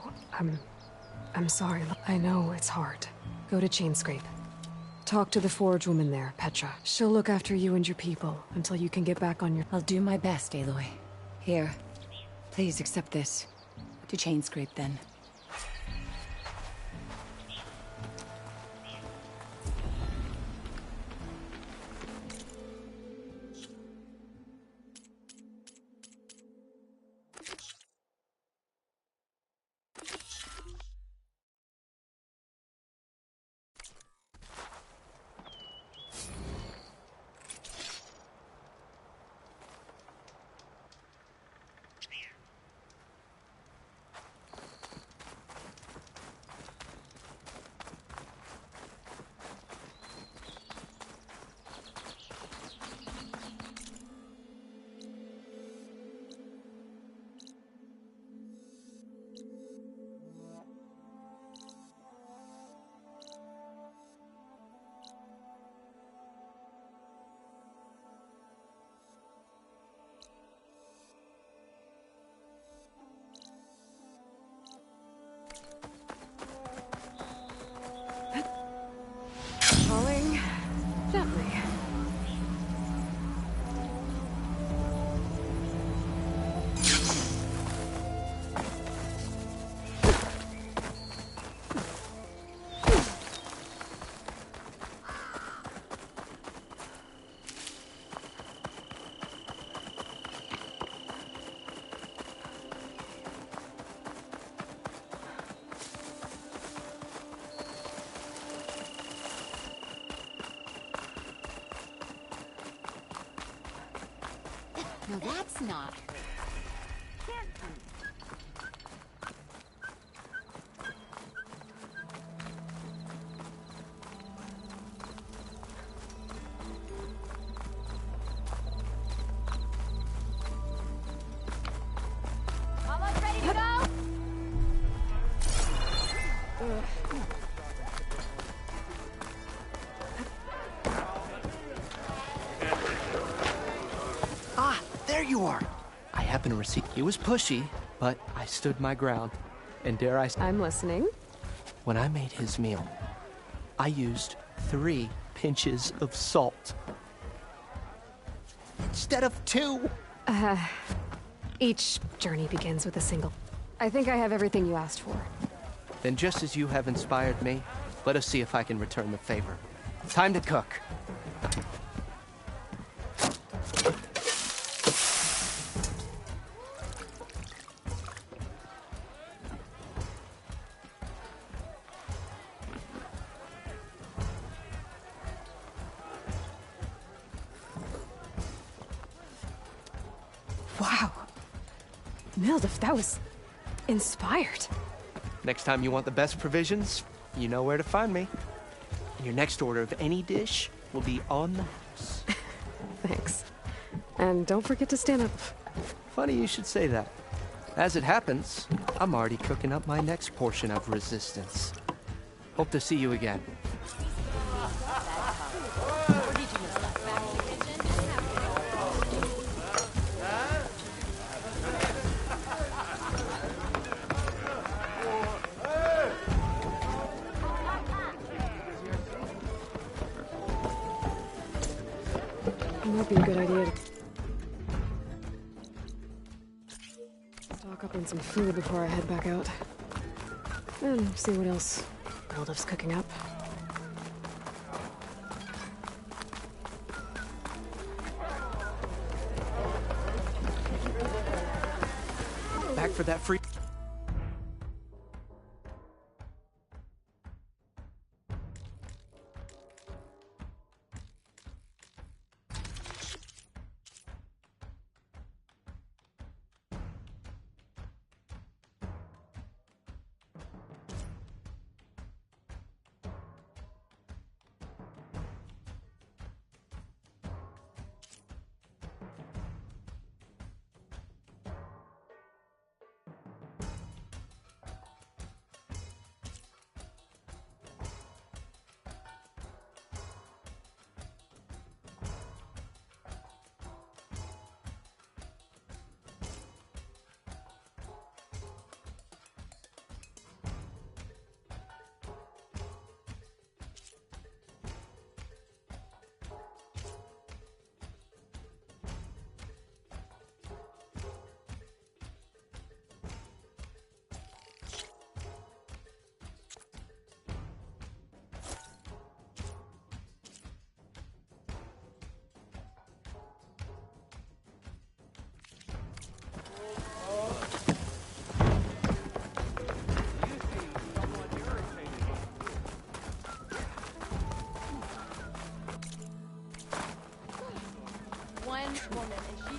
I'm sorry. I know it's hard. Go to Chainscrape. Talk to the Forge woman there, Petra. She'll look after you and your people until you can get back on your... I'll do my best, Aloy. Here, please accept this. To Chainscrape, then. Falling gently. No, that's not. Almost ready to go? Ah, there you are. I happen to receive. He was pushy, but I stood my ground. And dare I say, I'm listening. when I made his meal, I used 3 pinches of salt. Instead of 2. Each journey begins with a single. I think I have everything you asked for. Then just as you have inspired me, let us see if I can return the favor. Time to cook. Wow. Mildef, that was inspired. Next time you want the best provisions, you know where to find me. And your next order of any dish will be on the house. Thanks. And don't forget to stand up. Funny you should say that. As it happens, I'm already cooking up my next portion of resistance. Hope to see you again. It might be a good idea to stock up on some food before I head back out. And see what else Mildef's cooking up. Back for that free... Woman, and she...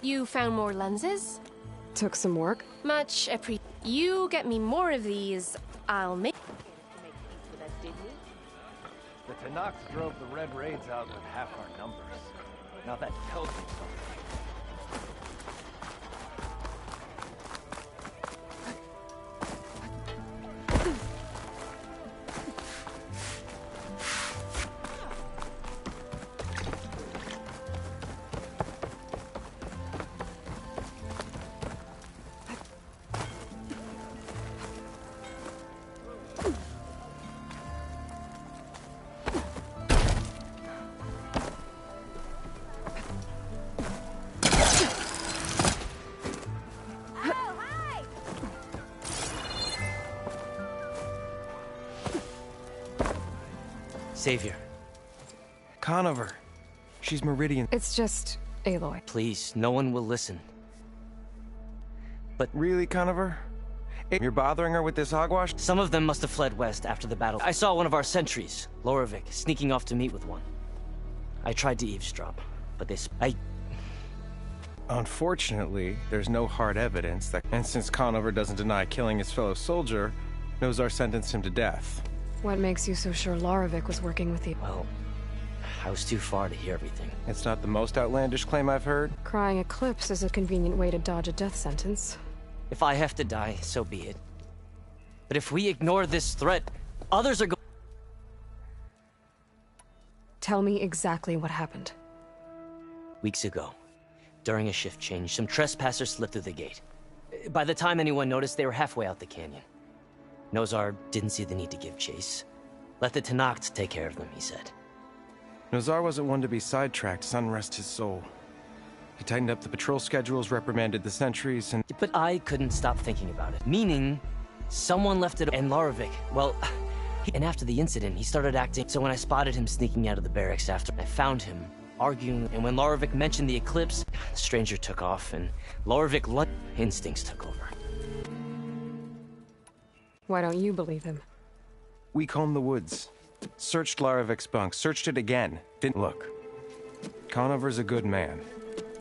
You found more lenses? Took some work. Much You get me more of these, I'll make... The Tanaks drove the Red Raids out with half our numbers. Now that tells me something. Savior. Conover. She's Meridian. It's just Aloy. Please, no one will listen. But... Really, Conover? You're bothering her with this hogwash? Some of them must have fled west after the battle. I saw one of our sentries, Lorevic, sneaking off to meet with one. I tried to eavesdrop, but Unfortunately, there's no hard evidence that... And since Conover doesn't deny killing his fellow soldier, Nozar sentenced him to death. What makes you so sure Larovic was working with you? Well, I was too far to hear everything. It's not the most outlandish claim I've heard. Crying Eclipse is a convenient way to dodge a death sentence. If I have to die, so be it. But if we ignore this threat, others are going... Tell me exactly what happened. Weeks ago, during a shift change, some trespassers slipped through the gate. By the time anyone noticed, they were halfway out the canyon. Nozar didn't see the need to give chase. Let the Tenakth take care of them, he said. Nozar wasn't one to be sidetracked, sun rest his soul. He tightened up the patrol schedules, reprimanded the sentries, and... But I couldn't stop thinking about it. Meaning, someone left it... And Larovic, well... And after the incident, he started acting... So when I spotted him sneaking out of the barracks after, I found him arguing, and when Larovic mentioned the eclipse, the stranger took off, and Larovic... Instincts took over. Why don't you believe him? We combed the woods. Searched Larovic's bunk, searched it again. Didn't look. Conover's a good man.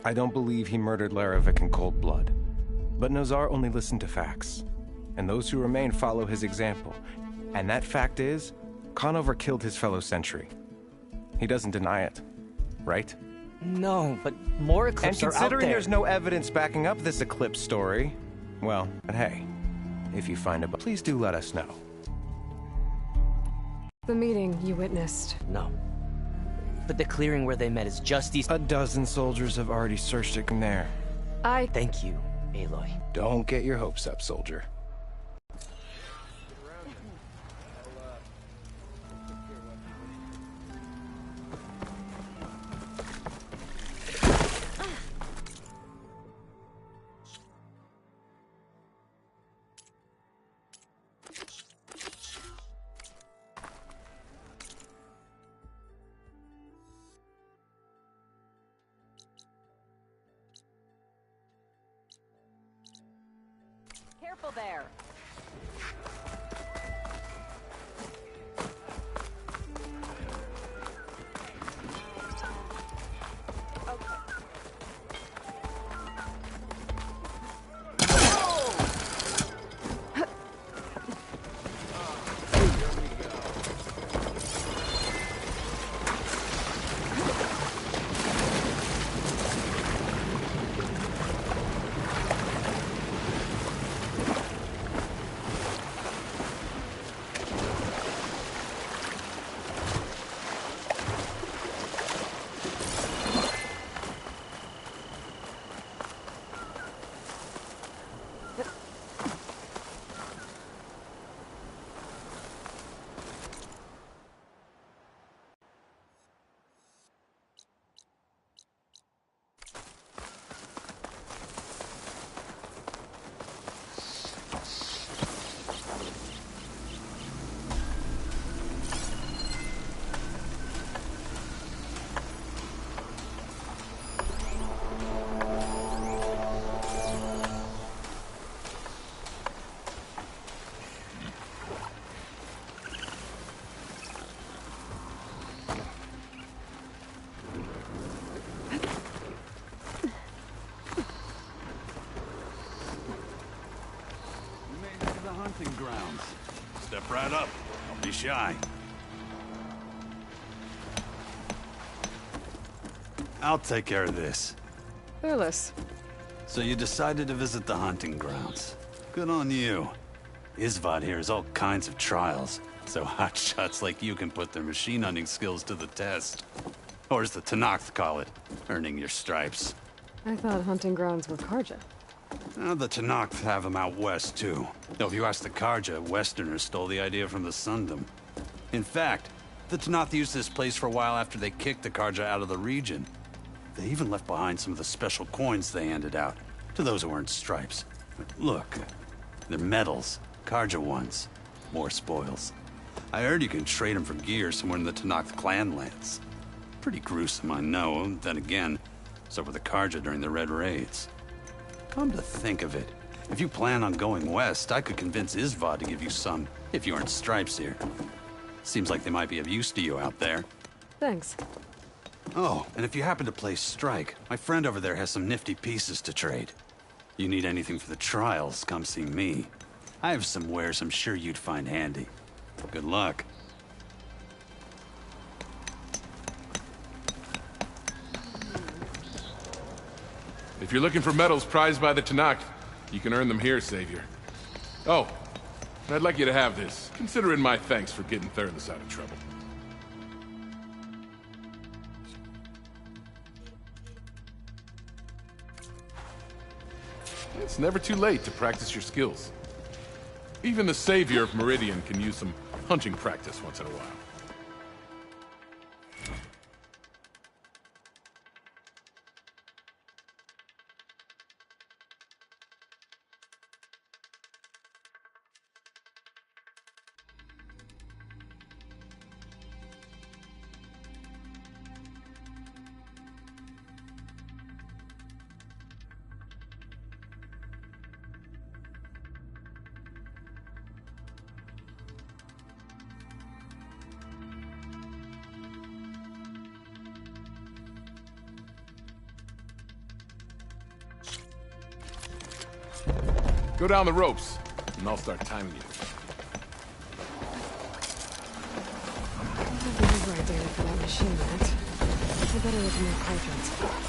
I don't believe he murdered Larovic in cold blood. But Nozar only listened to facts. And those who remain follow his example. And that fact is, Conover killed his fellow sentry. He doesn't deny it, right? No, but more eclipses are out there. And considering there's no evidence backing up this eclipse story, well, but hey, if you find a... Please do let us know. The meeting you witnessed. No. But the clearing where they met is just east... A dozen soldiers have already searched it from there. Thank you, Aloy. Don't get your hopes up, soldier. Careful there. Grounds. Step right up. Don't be shy. I'll take care of this. Fearless. So you decided to visit the hunting grounds. Good on you. Isvad here has all kinds of trials, so hotshots like you can put their machine hunting skills to the test. Or as the Tenakth call it, earning your stripes. I thought hunting grounds were Karja. Now, the Tenakth have them out west, too. Though if you ask the Karja, Westerners stole the idea from the Sundom. In fact, the Tenakth used this place for a while after they kicked the Karja out of the region. They even left behind some of the special coins they handed out, to those who earned stripes. But look, they're medals, Karja ones. More spoils. I heard you can trade them for gear somewhere in the Tenakth clan lands. Pretty gruesome, I know, and then again, so were the Karja during the Red Raids. Come to think of it, if you plan on going west, I could convince Isvad to give you some, if you earned stripes here. Seems like they might be of use to you out there. Thanks. Oh, and if you happen to play Strike, my friend over there has some nifty pieces to trade. You need anything for the trials, come see me. I have some wares I'm sure you'd find handy. Good luck. If you're looking for medals prized by the Tanakh, you can earn them here, Savior. Oh, and I'd like you to have this. Consider it my thanks for getting Thurles out of trouble. It's never too late to practice your skills. Even the Savior of Meridian can use some hunting practice once in a while. Go down the ropes, and I'll start timing you. I have the override data for that machine yet. I better open your cartridge.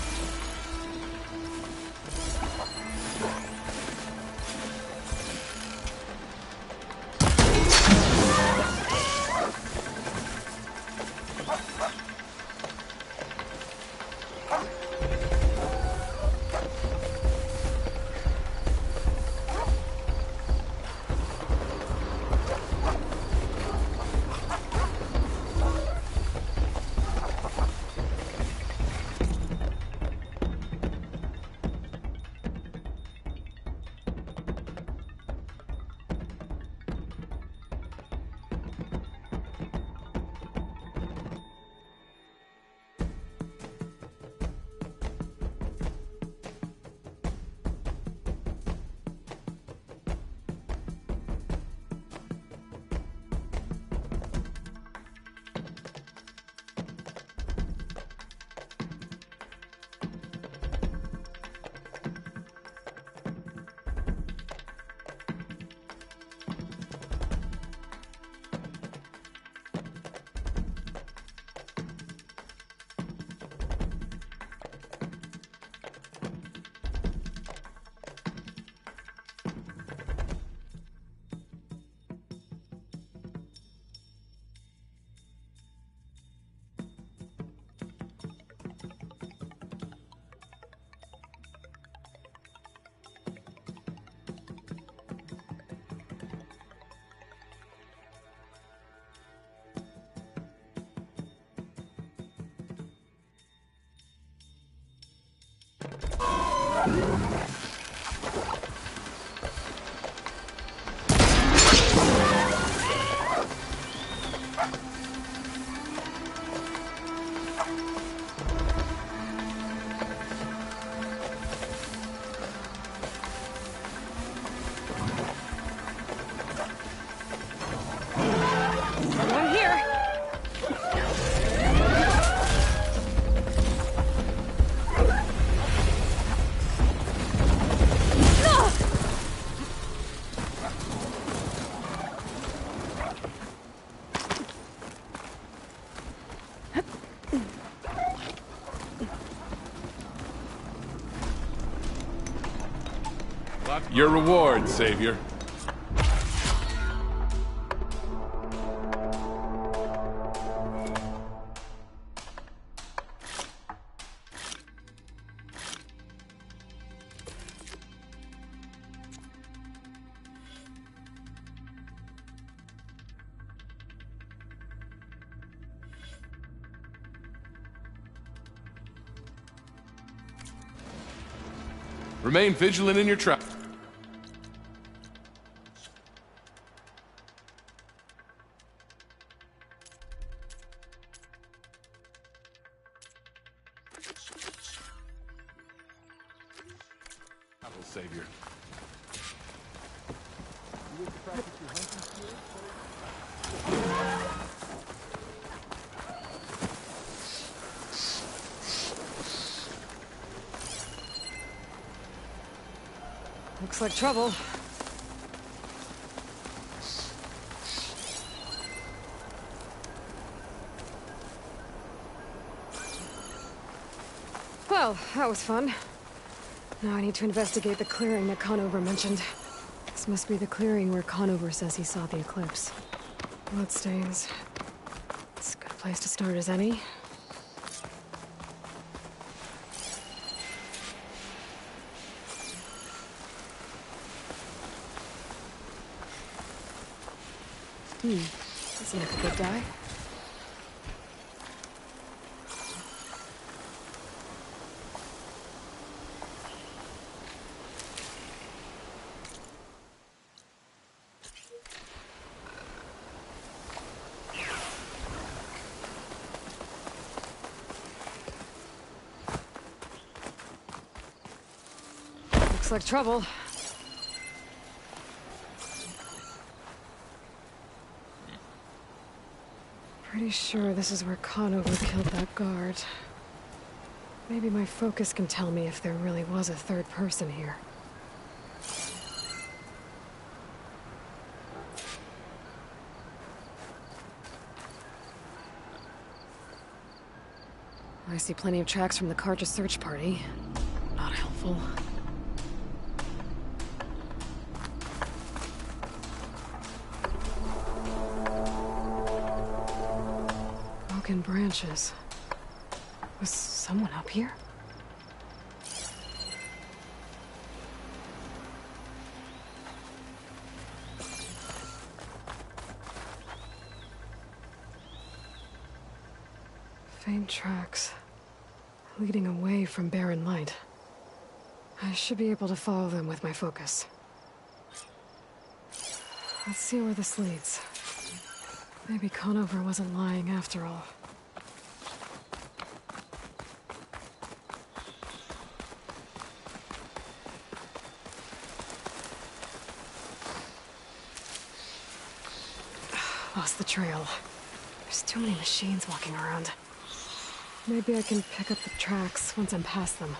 Your reward, Savior. Remain vigilant in your trap. Savior. You wish to practice your hunting skills? Looks like trouble. Well, that was fun. Now I need to investigate the clearing that Conover mentioned. This must be the clearing where Conover says he saw the eclipse. Bloodstains. It's a good place to start as any. Doesn't look a good dye. Looks like trouble. Pretty sure this is where Conover killed that guard. Maybe my focus can tell me if there really was a third person here. I see plenty of tracks from the Karja search party. Not helpful. Broken branches. Was someone up here? Faint tracks, leading away from barren light. I should be able to follow them with my focus. Let's see where this leads. Maybe Conover wasn't lying after all. Lost the trail. There's too many machines walking around. Maybe I can pick up the tracks once I'm past them.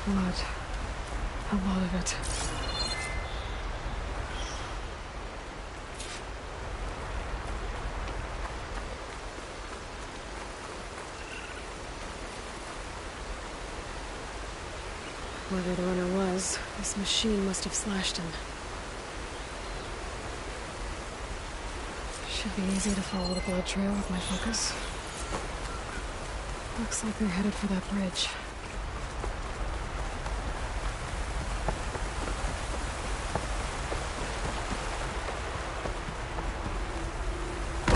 Blood. A lot of it. Whoever the runner was, this machine must have slashed him. Should be easy to follow the blood trail with my focus. Looks like they're headed for that bridge.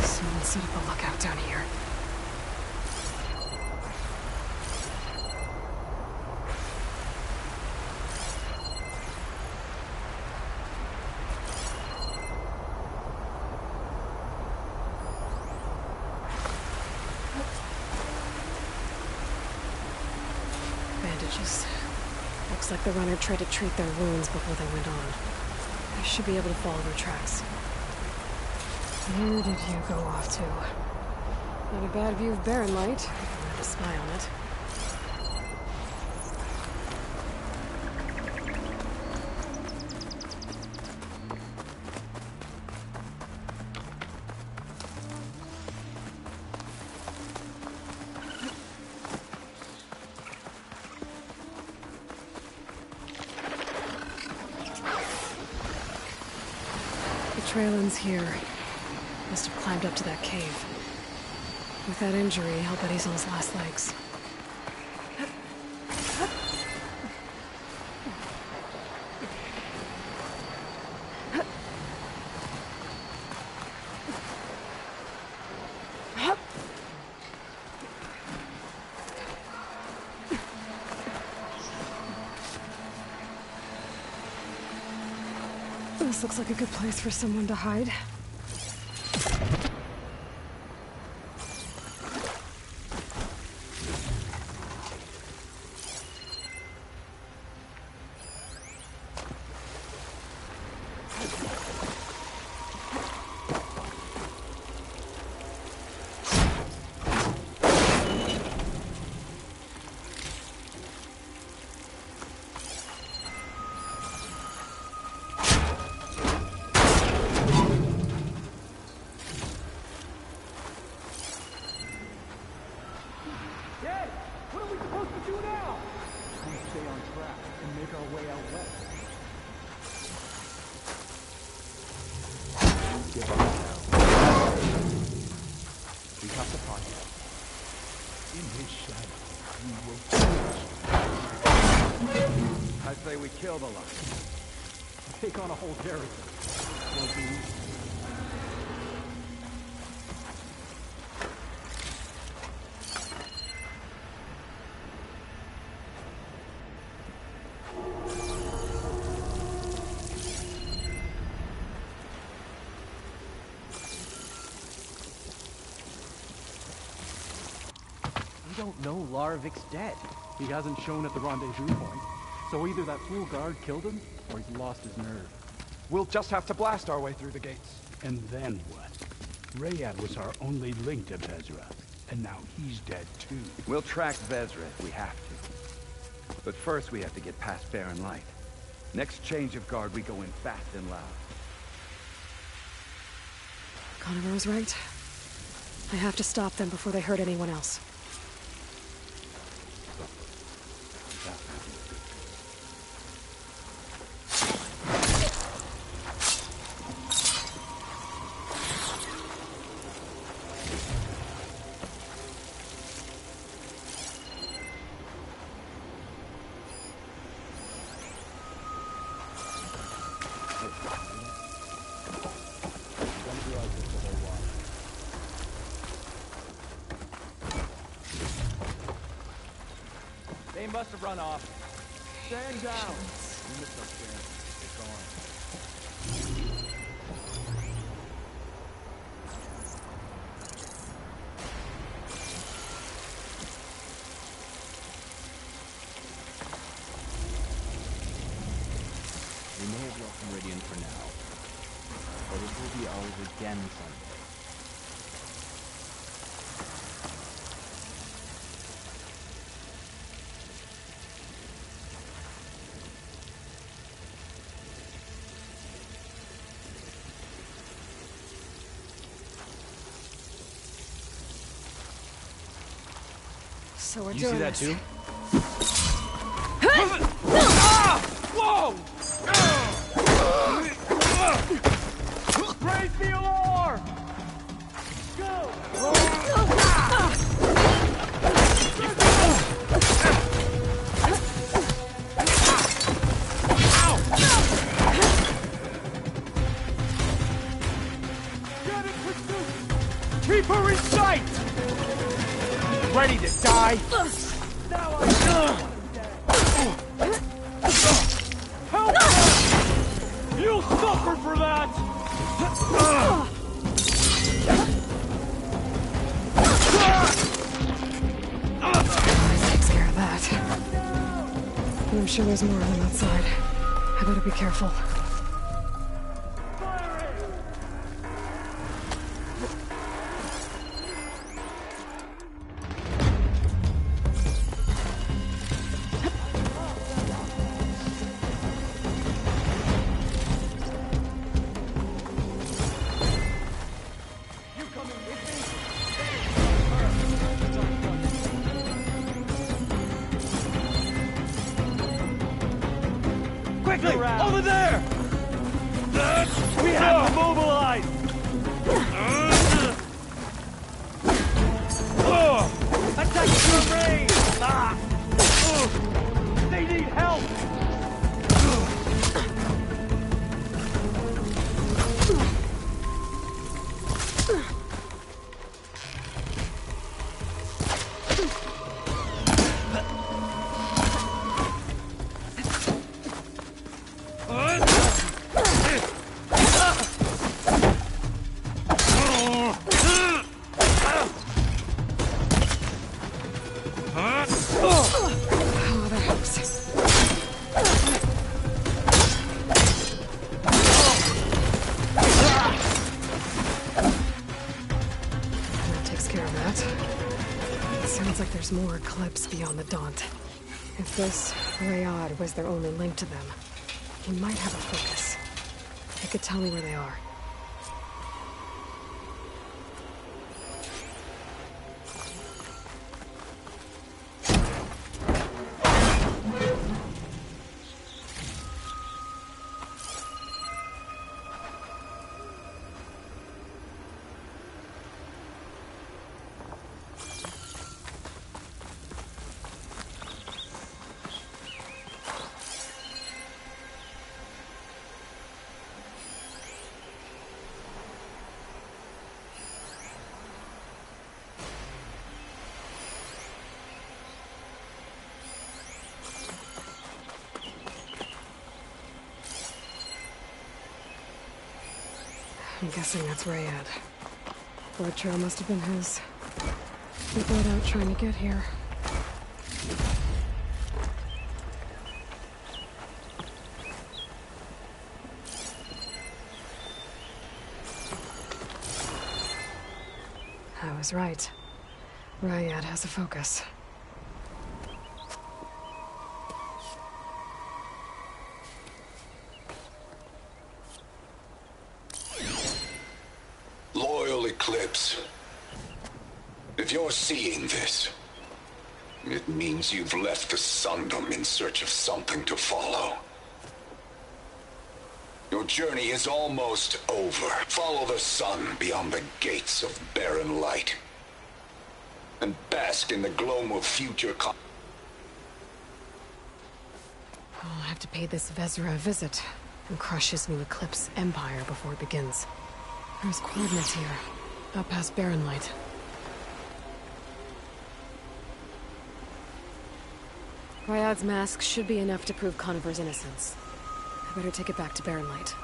Someone set up a lookout down here. like the runner tried to treat their wounds before they went on. I should be able to follow their tracks. Where did you go off to? Not a bad view of Barren Light, if you had a spy on it. The trail ends here. Must have climbed up to that cave. With that injury, I'll bet he's on his last legs. This looks like a good place for someone to hide. We kill the lot. Take on a whole garrison. We don't know Larovic's dead. He hasn't shown at the rendezvous point. So either that fool guard killed him, or he's lost his nerve. We'll just have to blast our way through the gates. And then what? Rayad was our only link to Vezra, and now he's dead too. We'll track Vezra if we have to. But first we have to get past Barren Light. Next change of guard, we go in fast and loud. Connor was right. I have to stop them before they hurt anyone else. They must have run off. Stand down. You missed our chance. They're gone. We may have lost Meridian for now, but it will be ours again someday. So we're You doing see that this. too? Whoa! Raise the alarm! Get in pursuit! Keep her in sight! Ready to die? Now help! You'll suffer for that! Takes care of that. I'm sure there's more of them outside. I better be careful. Quickly! Over there! We have to mobilize! Attack from range! They need help! Oh, that helps. That takes care of that. It sounds like there's more clips beyond the Daunt. If this Rayad was their only link to them, he might have a focus. He could tell me where they are. I'm guessing that's Rayad. Blood trail must have been his. He bled out trying to get here. I was right. Rayad has a focus. Loyal Eclipse. If you're seeing this, it means you've left the Sundom in search of something to follow. Your journey is almost over. Follow the sun beyond the gates of barren light, and bask in the gloam of future I'll have to pay this Vezra a visit and crush his new Eclipse empire before it begins. There's coordinates here, up past Barren Light. Ryad's mask should be enough to prove Conover's innocence. I better take it back to Barren Light.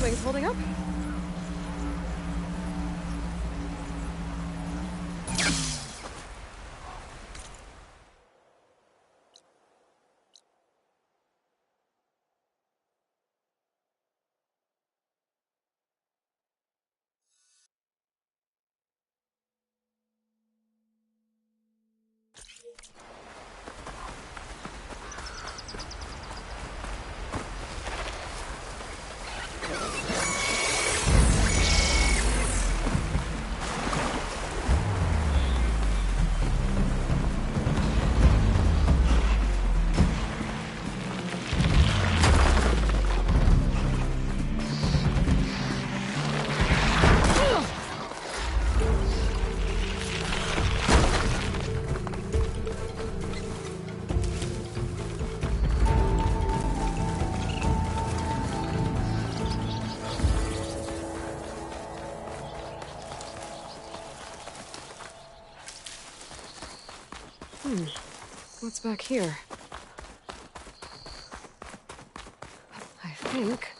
Wings holding up? What's back here? I think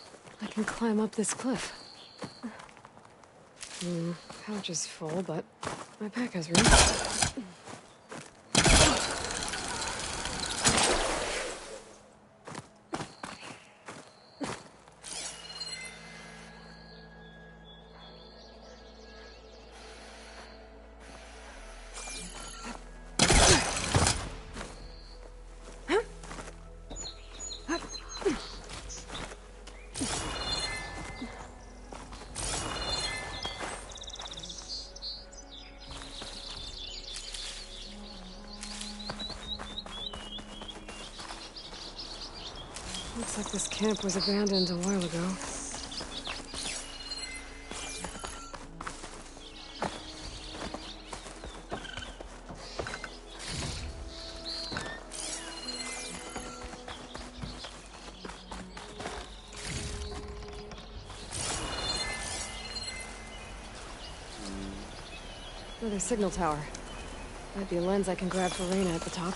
I can climb up this cliff. Pouch is full, but my pack has room. Looks like this camp was abandoned a while ago. Another signal tower. Might be a lens I can grab for Reyna at the top.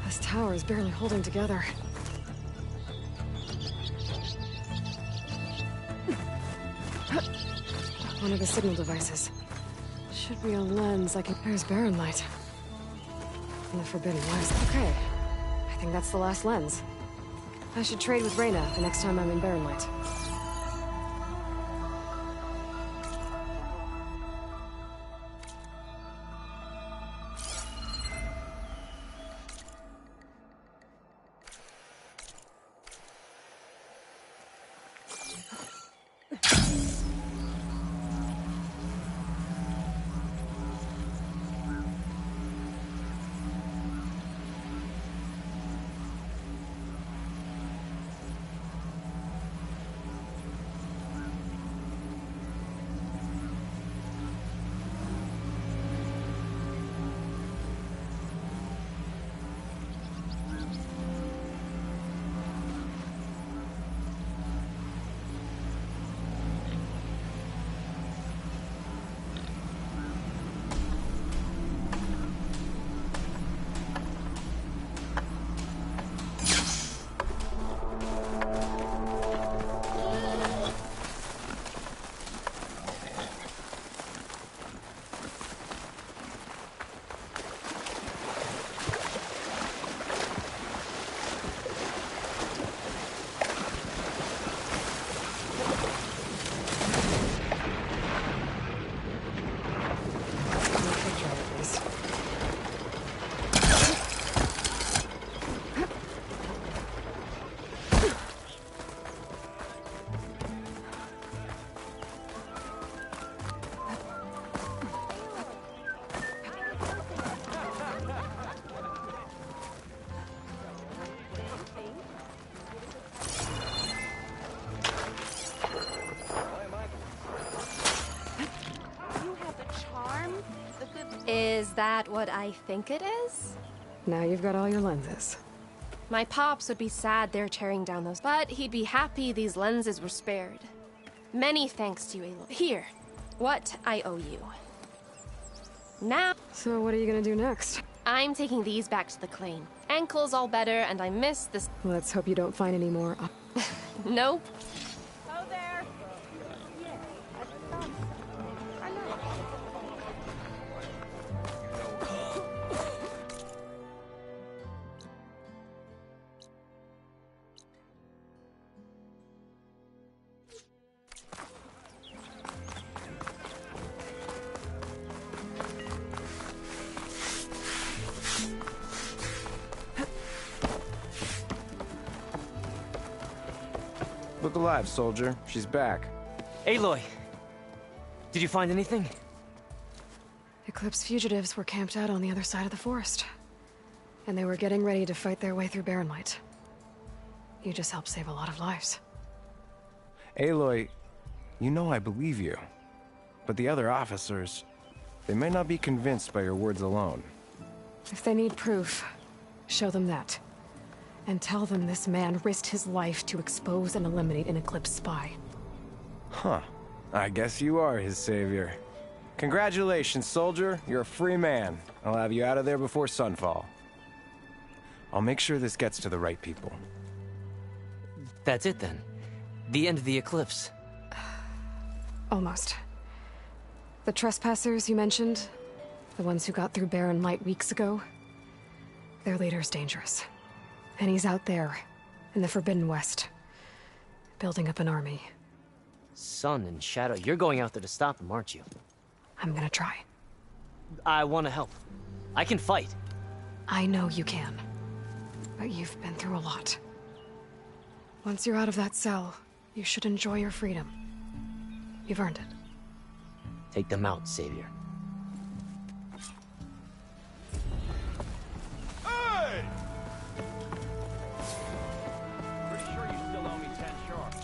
This tower is barely holding together. One of the signal devices. Should be a lens I can... There's Baron light. And the Forbidden West. Okay. I think that's the last lens. I should trade with Reyna the next time I'm in Baron light. Is that what I think it is? Now you've got all your lenses. My pops would be sad they're tearing down those, but he'd be happy these lenses were spared. Many thanks to you, Aloy. Here, what I owe you. Now... So what are you gonna do next? I'm taking these back to the claim. Ankle's all better, and I miss this... Let's hope you don't find any more. Nope. Oh, there. Look alive, soldier. She's back. Aloy! Did you find anything? Eclipse fugitives were camped out on the other side of the forest. And they were getting ready to fight their way through Barren Light. You just helped save a lot of lives. Aloy, you know I believe you. But the other officers, they may not be convinced by your words alone. If they need proof, show them that. And tell them this man risked his life to expose and eliminate an Eclipse spy. Huh. I guess you are his savior. Congratulations, soldier. You're a free man. I'll have you out of there before sunfall. I'll make sure this gets to the right people. That's it then. The end of the Eclipse. Almost. The trespassers you mentioned, the ones who got through Barren Light weeks ago, their leader's dangerous. And he's out there, in the Forbidden West, building up an army. Sun and Shadow, you're going out there to stop him, aren't you? I'm gonna try. I want to help. I can fight. I know you can. But you've been through a lot. Once you're out of that cell, you should enjoy your freedom. You've earned it. Take them out, Savior. Hey! Pretty sure you still owe me 10 sharp.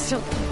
She'll...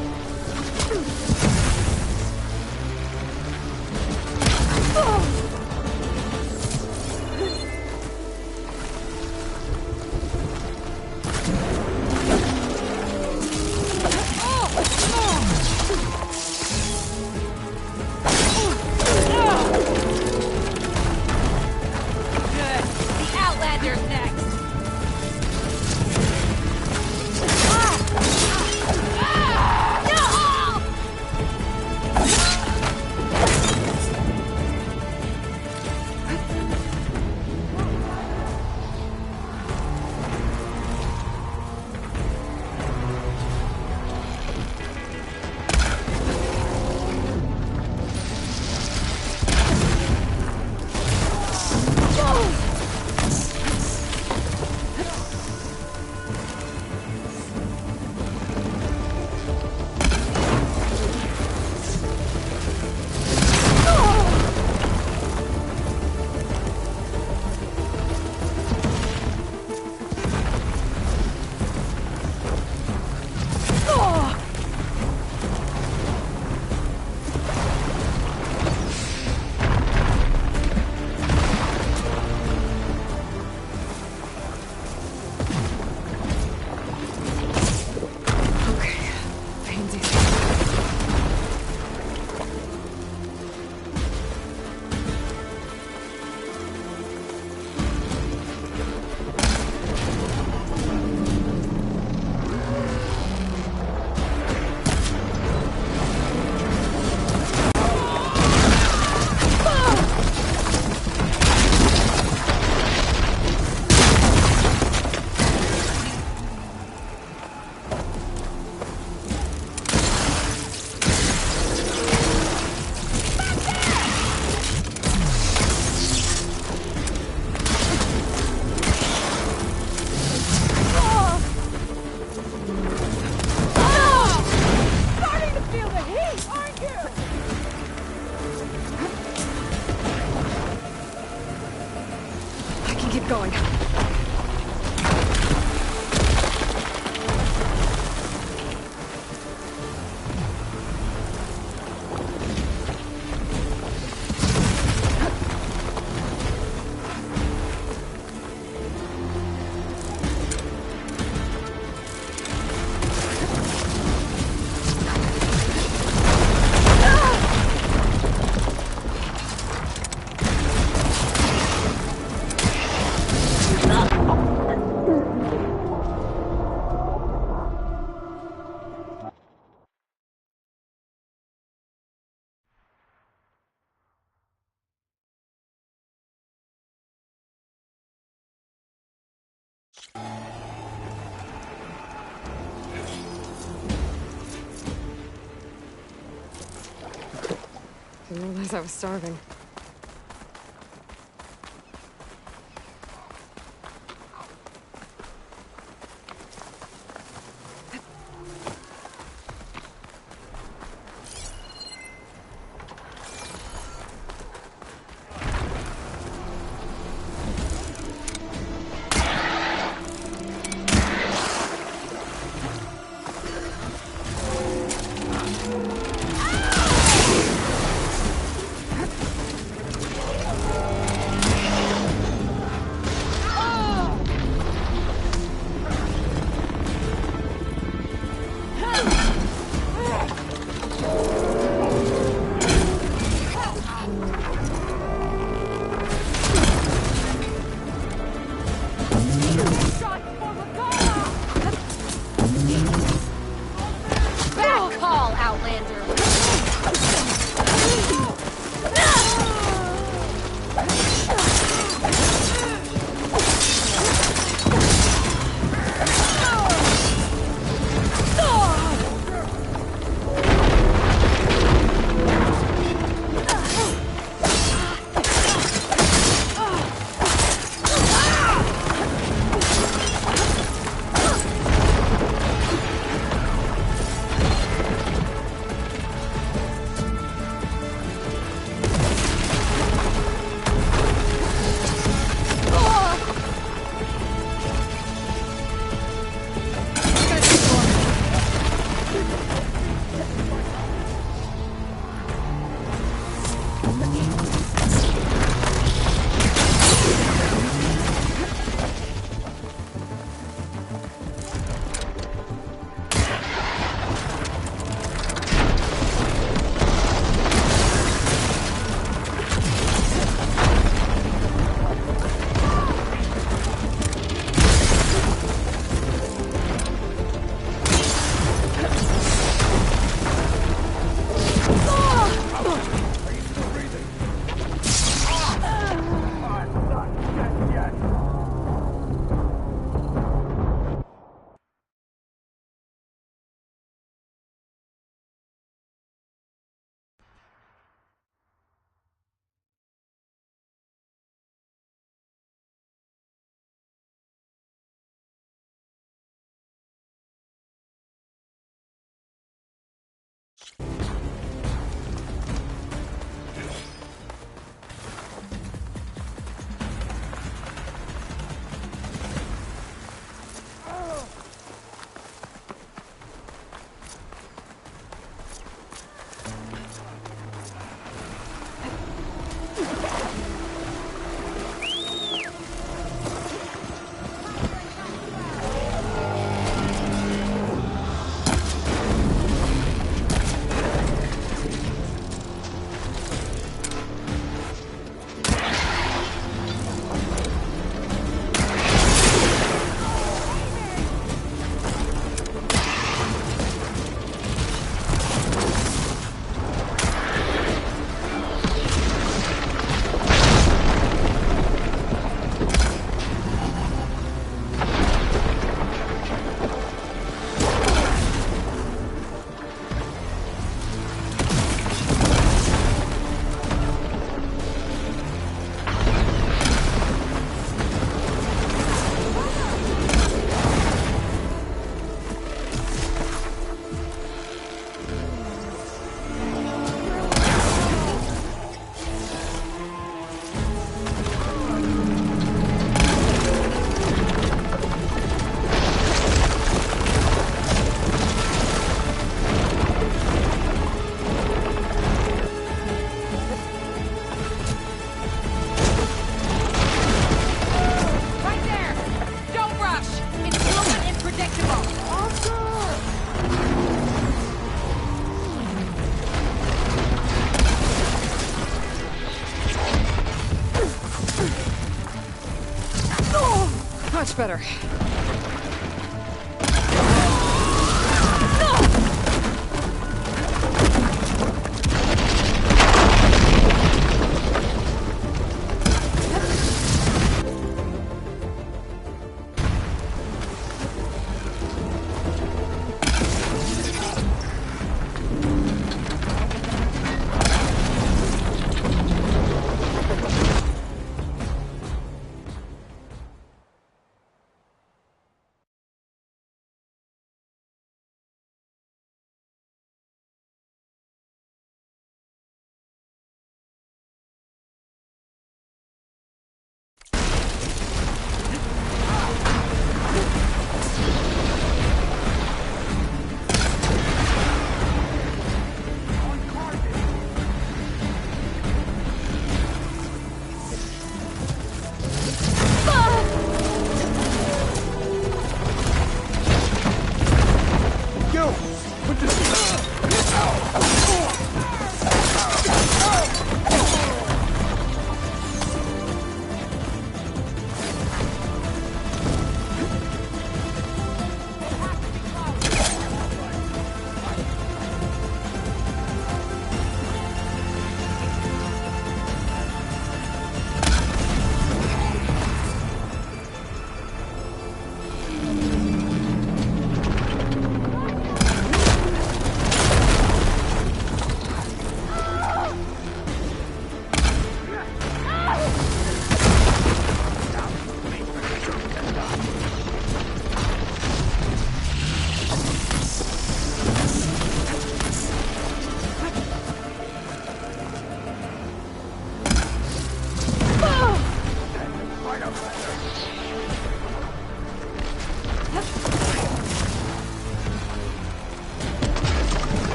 going. Didn't realize I was starving. Much better.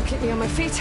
Keep me on my feet.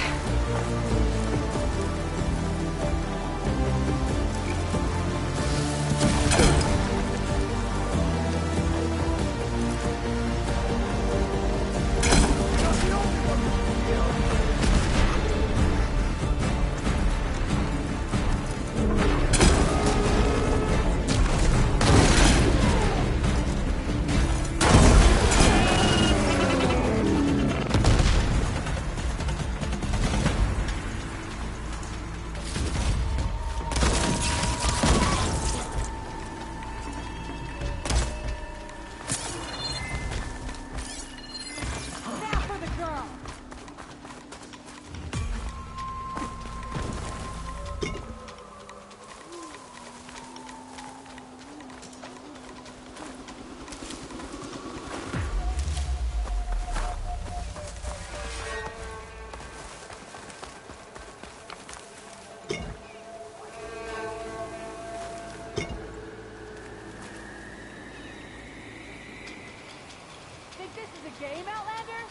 Game, Outlander?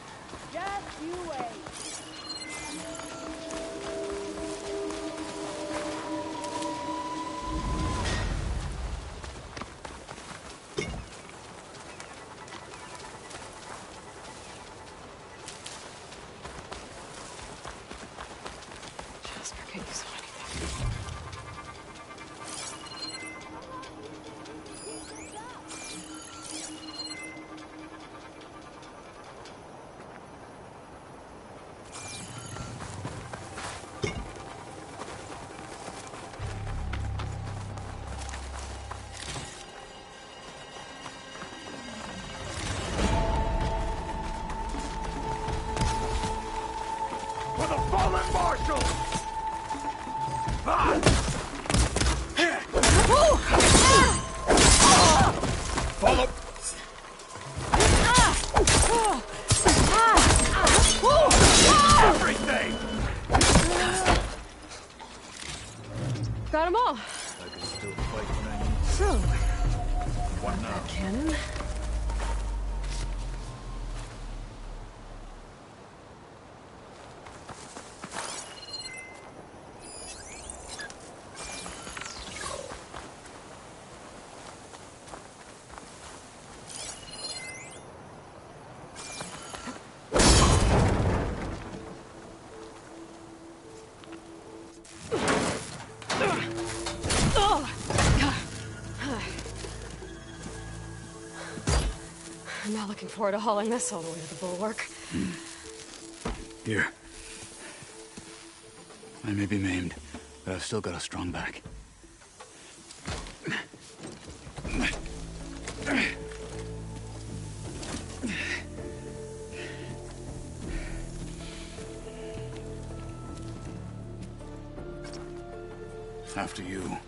Just you wait. Just forget you saw anything. For the fallen marshal! Follow! Everything! Got them all. I can still fight when I need So, what now? that cannon. I'm not looking forward to hauling this all the way to the bulwark. Here. I may be maimed, but I've still got a strong back. After you.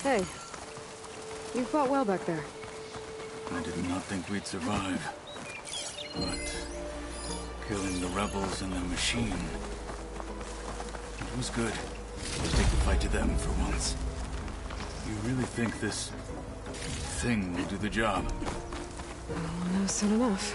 Hey, you fought well back there. I did not think we'd survive. But killing the rebels and the machine, it was good to take the fight to them for once. You really think this thing will do the job? We'll know soon enough.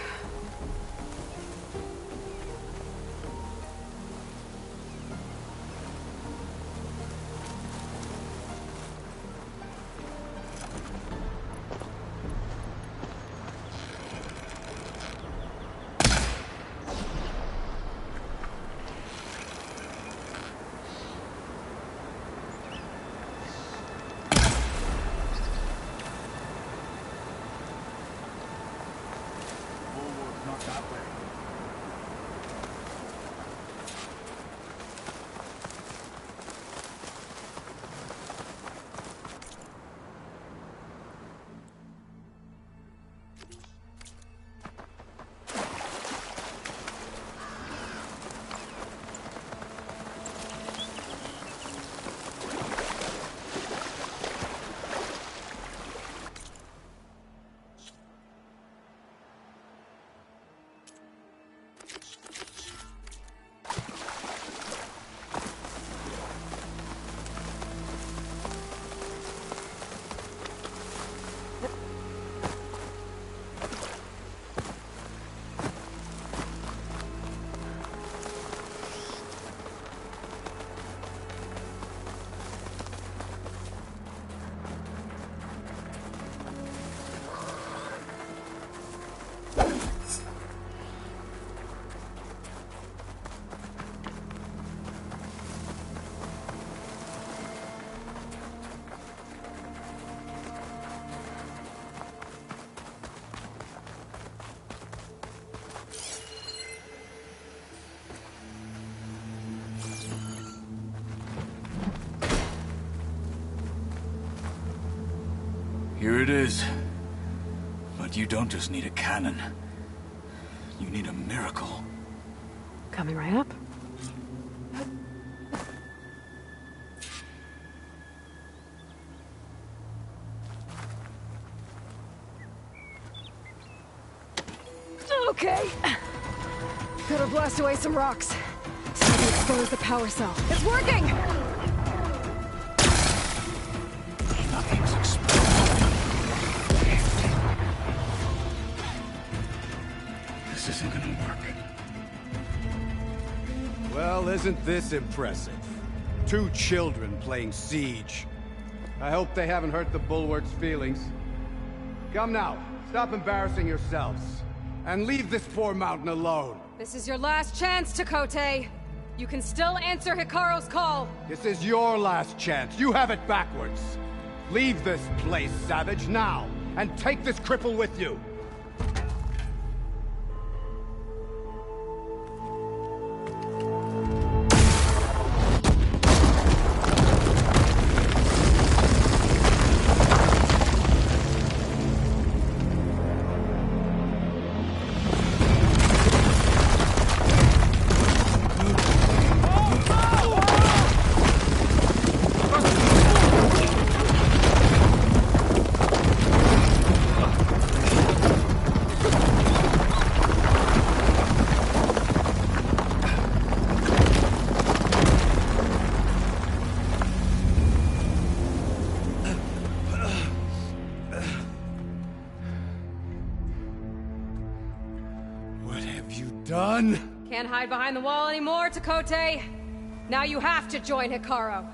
Here it is. But you don't just need a cannon. You need a miracle. Coming right up. Okay. Better blast away some rocks. So I can expose the power cell. It's working! Nothing's exploding. This isn't gonna work. Well, isn't this impressive? 2 children playing siege. I hope they haven't hurt the Bulwark's feelings. Come now, stop embarrassing yourselves. And leave this poor mountain alone. This is your last chance, Chakotay. You can still answer Hikaru's call. This is your last chance. You have it backwards. Leave this place, Savage, now. And take this cripple with you. Done? Can't hide behind the wall anymore, Chakotay. Now you have to join Hikaru.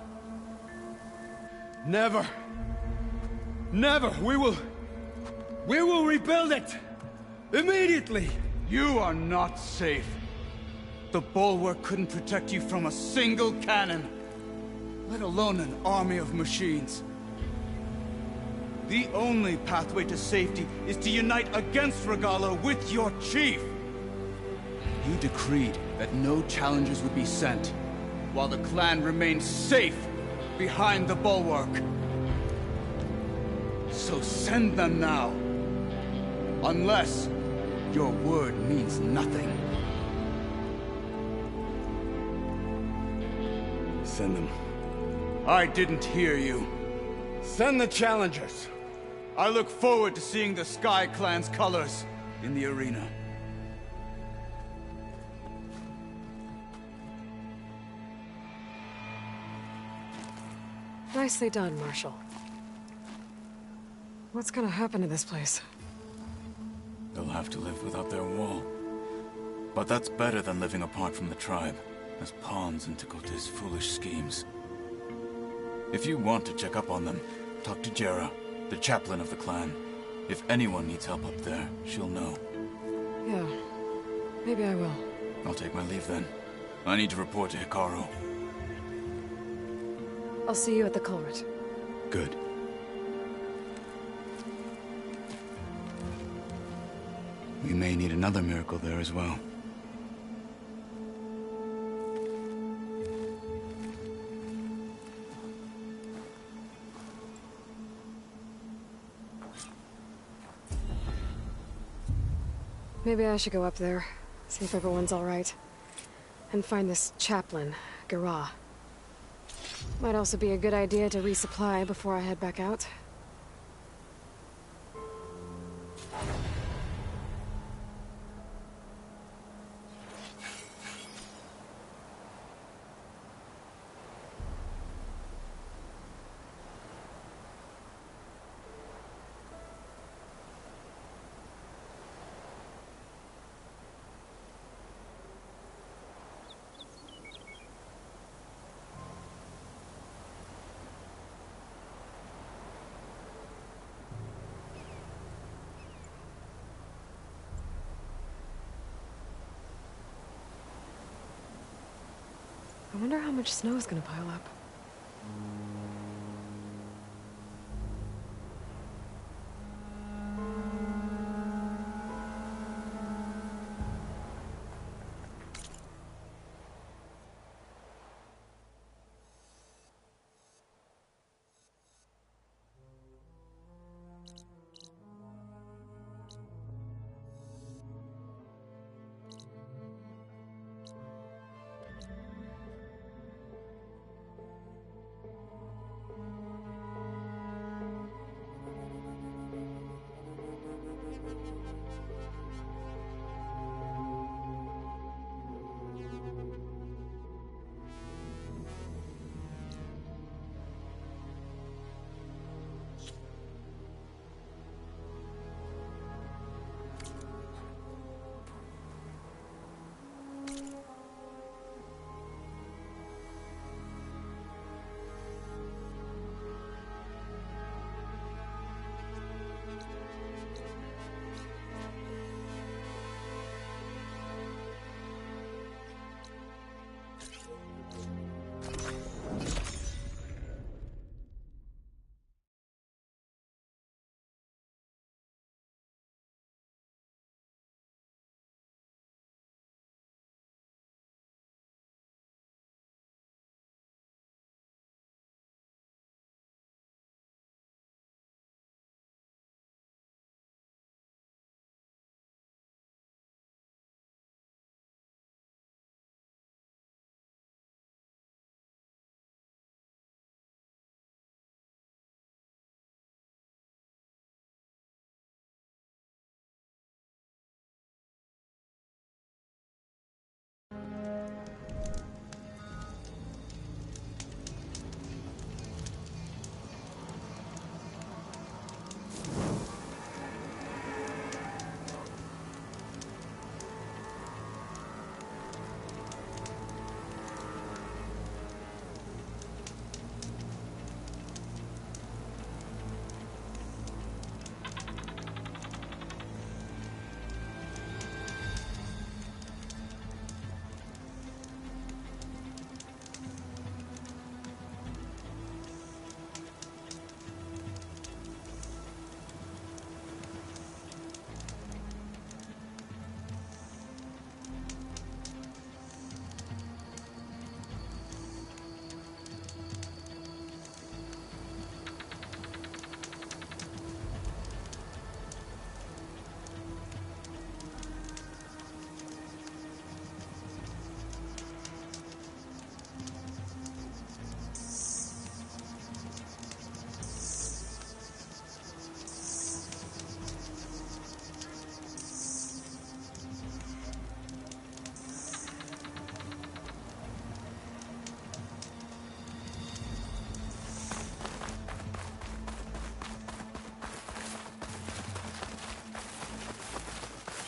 Never. Never. We will rebuild it. Immediately. You are not safe. The Bulwark couldn't protect you from a single cannon, let alone an army of machines. The only pathway to safety is to unite against Regalo with your chief. You decreed that no challengers would be sent, while the clan remained safe behind the Bulwark. So send them now. Unless your word means nothing. Send them. I didn't hear you. Send the challengers. I look forward to seeing the Sky Clan's colors in the arena. Nicely done, Marshal. What's gonna happen to this place? They'll have to live without their wall. But that's better than living apart from the tribe, as pawns in Chakotay's foolish schemes. If you want to check up on them, talk to Jera, the chaplain of the clan. If anyone needs help up there, she'll know. Yeah, maybe I will. I'll take my leave then. I need to report to Hikaru. I'll see you at the culvert. Good. We may need another miracle there as well. Maybe I should go up there, see if everyone's all right. And find this chaplain, Gara. Might also be a good idea to resupply before I head back out. I wonder how much snow is gonna pile up.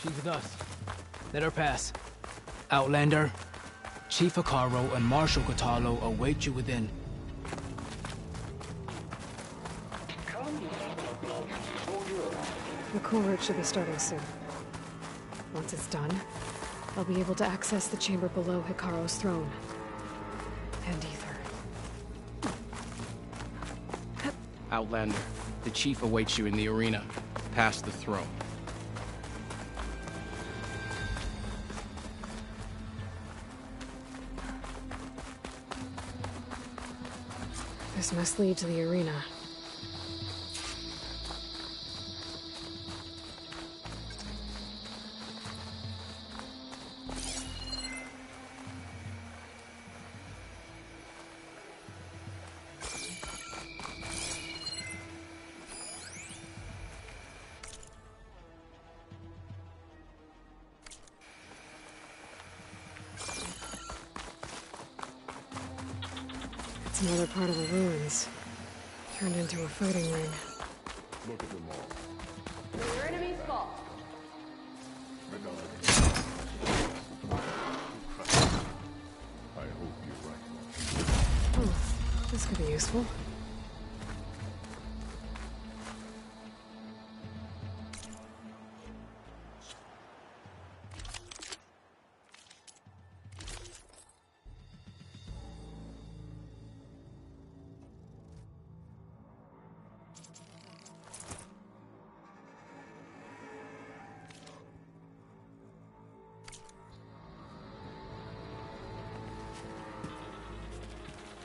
She's with us. Let her pass. Outlander, Chief Hikaru and Marshal Katalo await you within. The cool route should be starting soon. Once it's done, I'll be able to access the chamber below Hikaru's throne. And Ether. Outlander, the Chief awaits you in the arena, past the throne. This must lead to the arena. It's another part of the ruins. Turned into a fighting ring. Look at them all. Your enemy's fault. I hope you're right. Oh, this could be useful.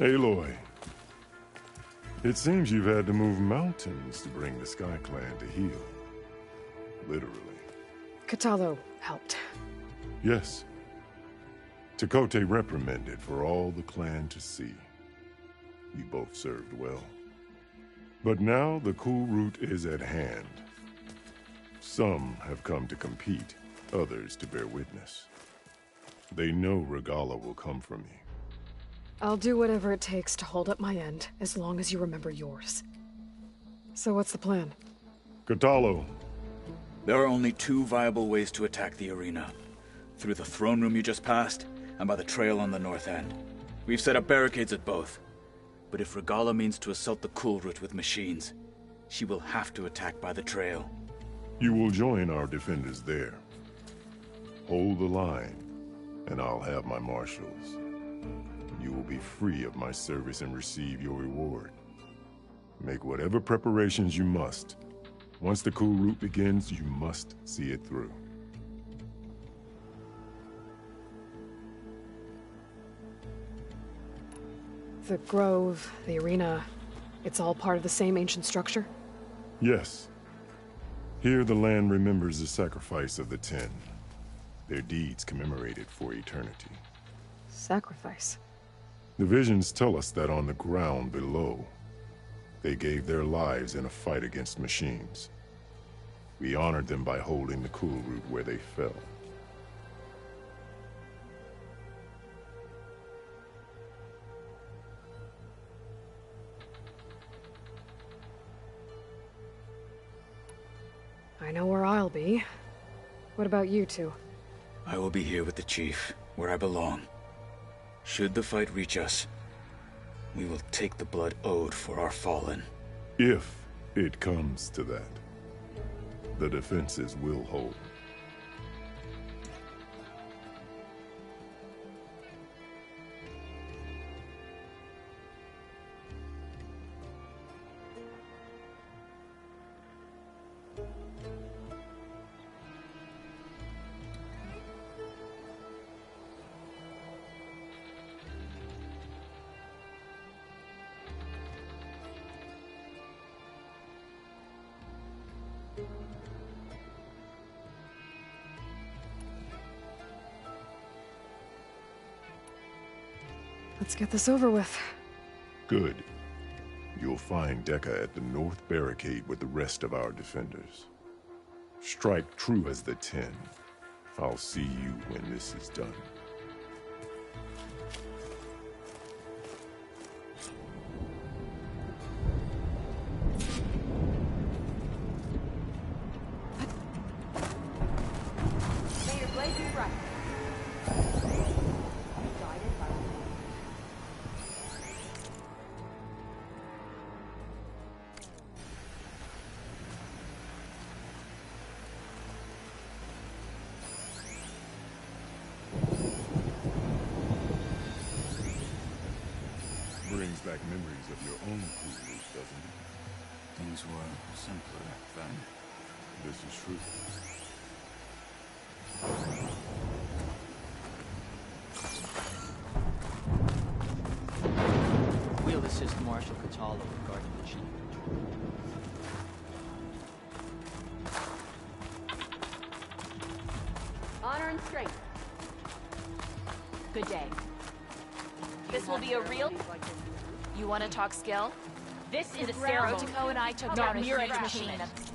Aloy, it seems you've had to move mountains to bring the Sky Clan to heel. Literally. Katalo helped. Yes. Tekote reprimanded for all the clan to see. We both served well. But now the cool route is at hand. Some have come to compete, others to bear witness. They know Regala will come for me. I'll do whatever it takes to hold up my end, as long as you remember yours. So what's the plan? Katalo. There are only two viable ways to attack the arena. Through the throne room you just passed, and by the trail on the north end. We've set up barricades at both. But if Regala means to assault the cool route with machines, she will have to attack by the trail. You will join our defenders there. Hold the line, and I'll have my marshals. You will be free of my service and receive your reward. Make whatever preparations you must. Once the cool route begins, you must see it through. The grove, the arena, it's all part of the same ancient structure? Yes. Here the land remembers the sacrifice of the 10. Their deeds commemorated for eternity. Sacrifice? The visions tell us that on the ground below, they gave their lives in a fight against machines. We honored them by holding the cool route where they fell. I know where I'll be. What about you two? I will be here with the chief, where I belong. Should the fight reach us, we will take the blood owed for our fallen. If it comes to that, the defenses will hold. Let's get this over with. Good. You'll find Dekka at the north barricade with the rest of our defenders. Strike true as the 10. I'll see you when this is done. back memories of your own cool route, doesn't it? Things were simpler then. This is true. We'll assist Marshal Cataldo regarding the chief. Honor and strength. Good day. This will be a real... You want to talk skill? This is The ceremony. Stereotico and I took Not down a mere huge entertainment. machine.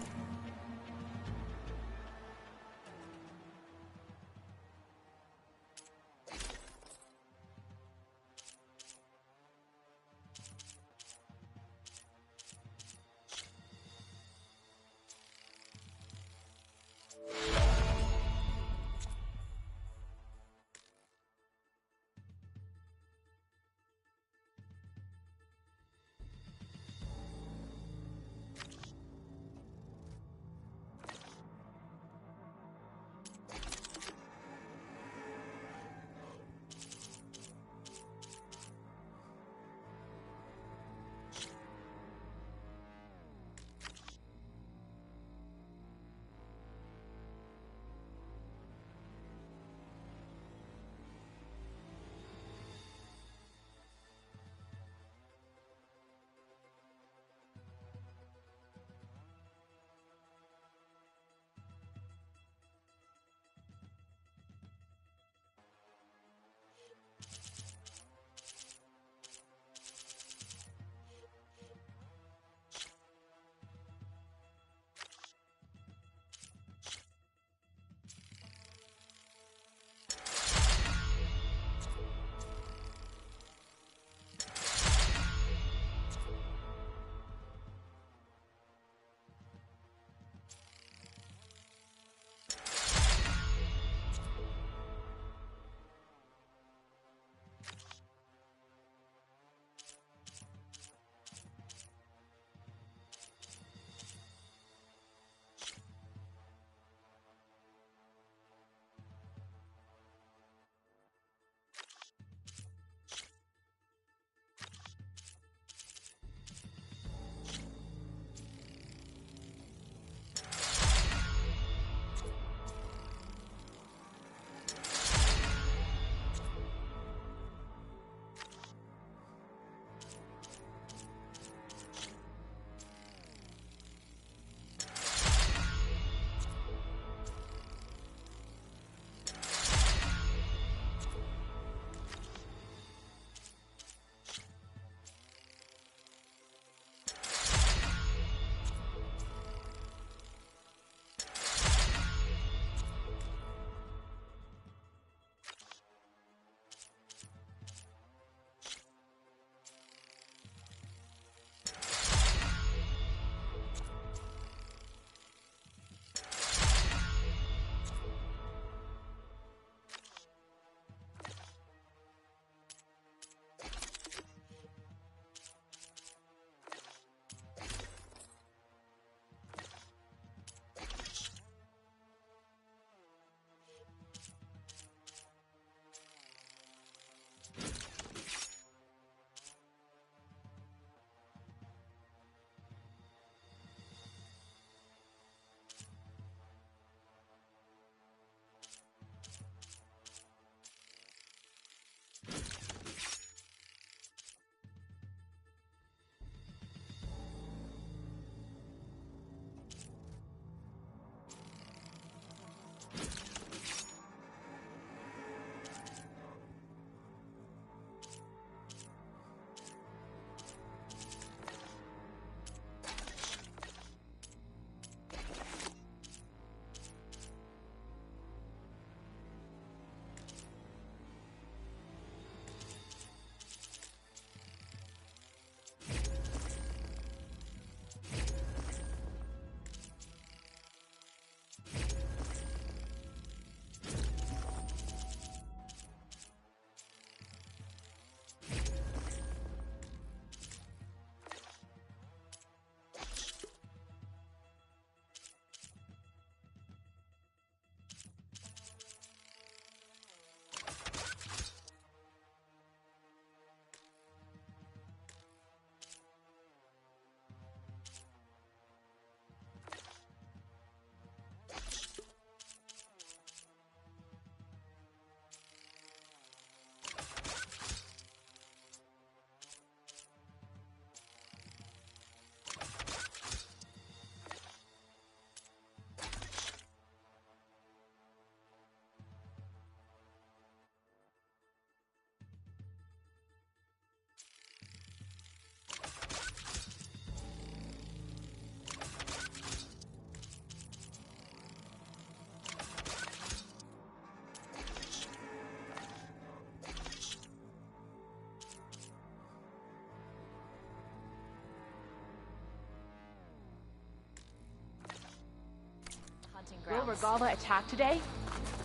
Will grounds. Regala attack today?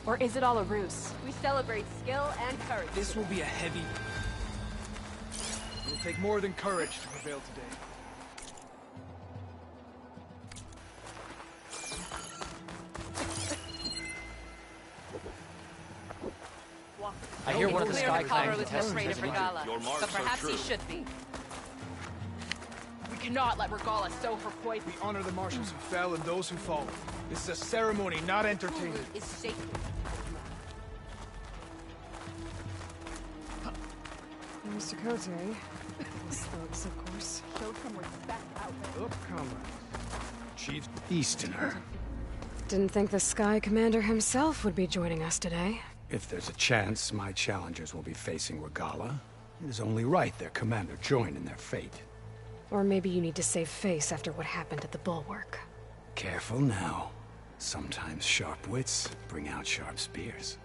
Or is it all a ruse? We celebrate skill and courage. This will be a heavy... It will take more than courage to prevail today. I hear one of the Clear Sky the Clan Collar was contestants afraid of is injured. Regala, but perhaps he should be. We cannot let Regala sow her poison. We honor the marshals who fell and those who fall. This is a ceremony, not entertainment. Is sacred. Mr. Cote. Slugs, of course. Show some respect out there. Look, comrade. Chief Easterner. Didn't think the Sky Commander himself would be joining us today. If there's a chance my challengers will be facing Regala, it is only right their commander join in their fate. Or maybe you need to save face after what happened at the Bulwark. Careful now. Sometimes sharp wits bring out sharp spears.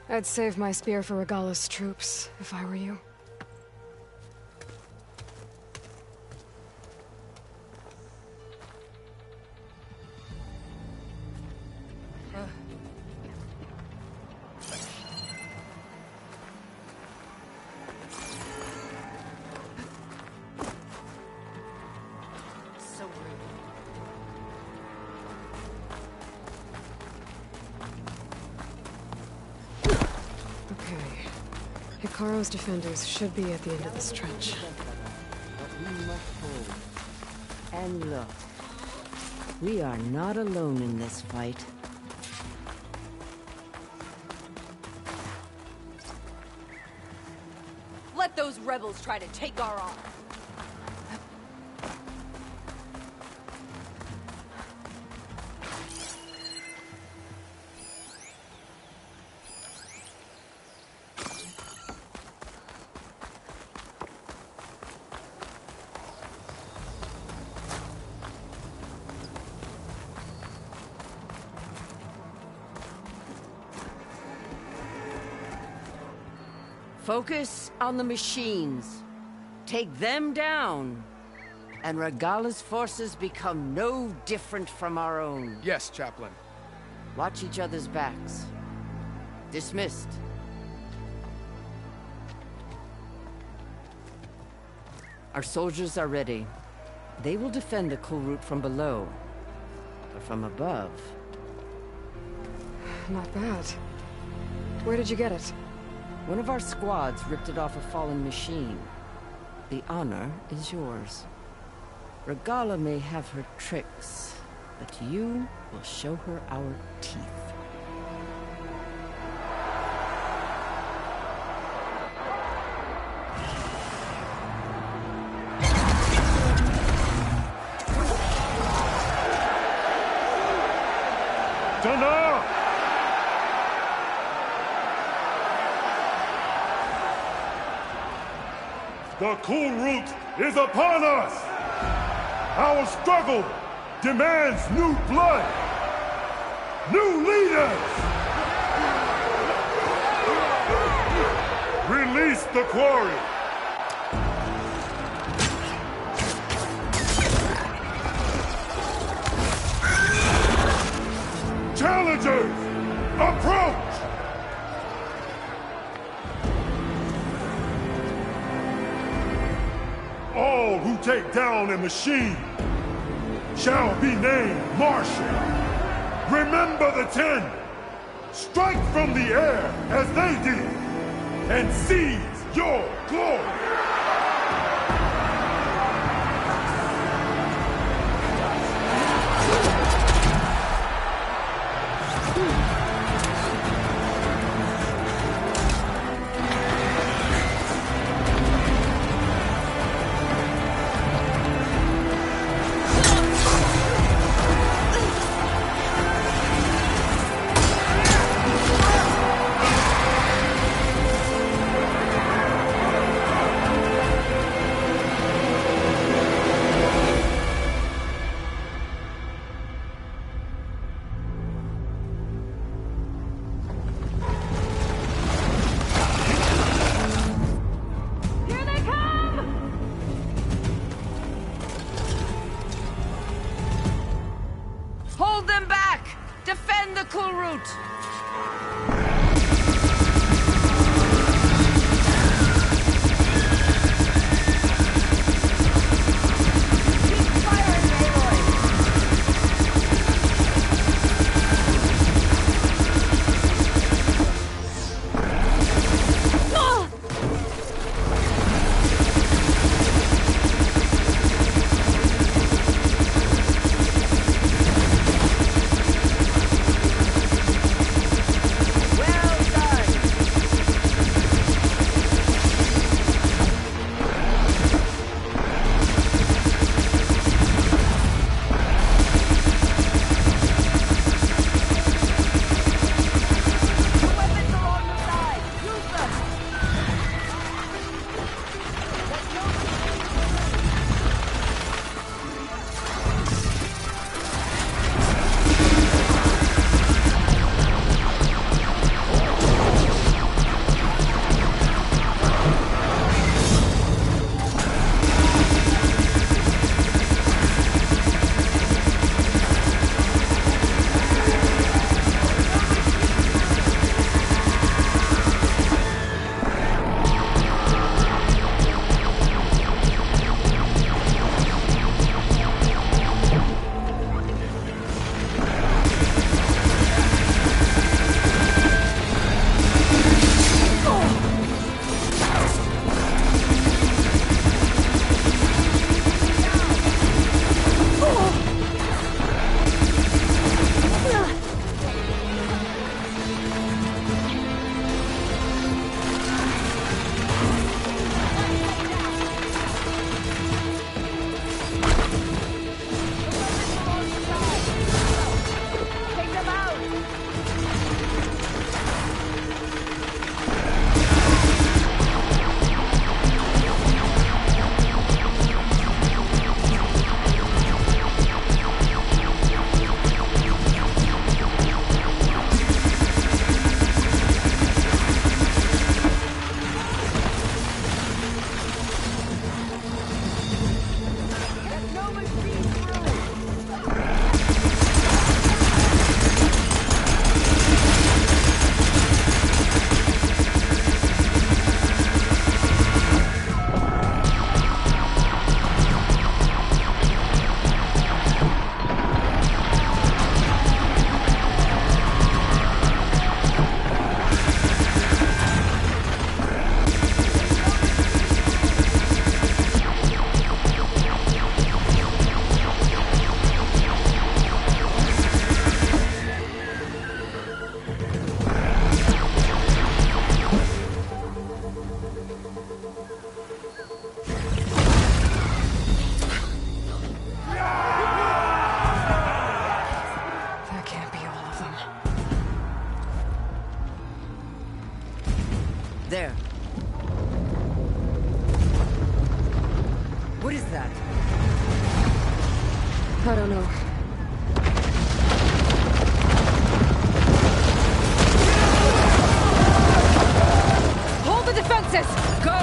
I'd save my spear for Regala's troops, if I were you. So rude. Okay. Hikaru's defenders should be at the end of this trench. But we must hold. And look, we are not alone in this fight. Let those rebels try to take our arm. Focus on the machines. Take them down. And Regala's forces become no different from our own. Yes, Chaplain. Watch each other's backs. Dismissed. Our soldiers are ready. They will defend the cool route from below. But from above... Not bad. Where did you get it? One of our squads ripped it off a fallen machine. The honor is yours. Regala may have her tricks, but you will show her our teeth. Tana! The cool route is upon us! Our struggle demands new blood! New leaders! Release the quarry! Challengers, approach! All who take down a machine shall be named Marshal. Remember the 10. Strike from the air as they did, and seize your glory. What is that? I don't know. Hold the defenses! Go!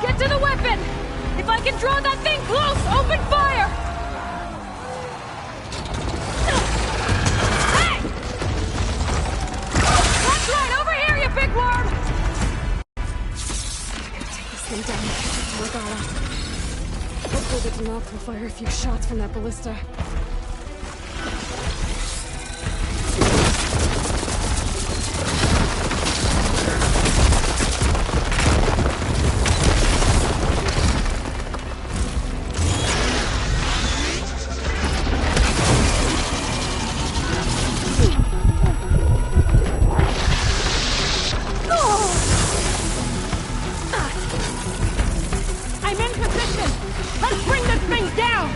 Get to the weapon! If I can draw that thing close, open fire! Hey! That's right, over here, you big worm! I gotta take this thing down and catch up to Regala. Hopefully the Tanakh will fire a few shots from that ballista. I'm in position! Let's bring this thing down!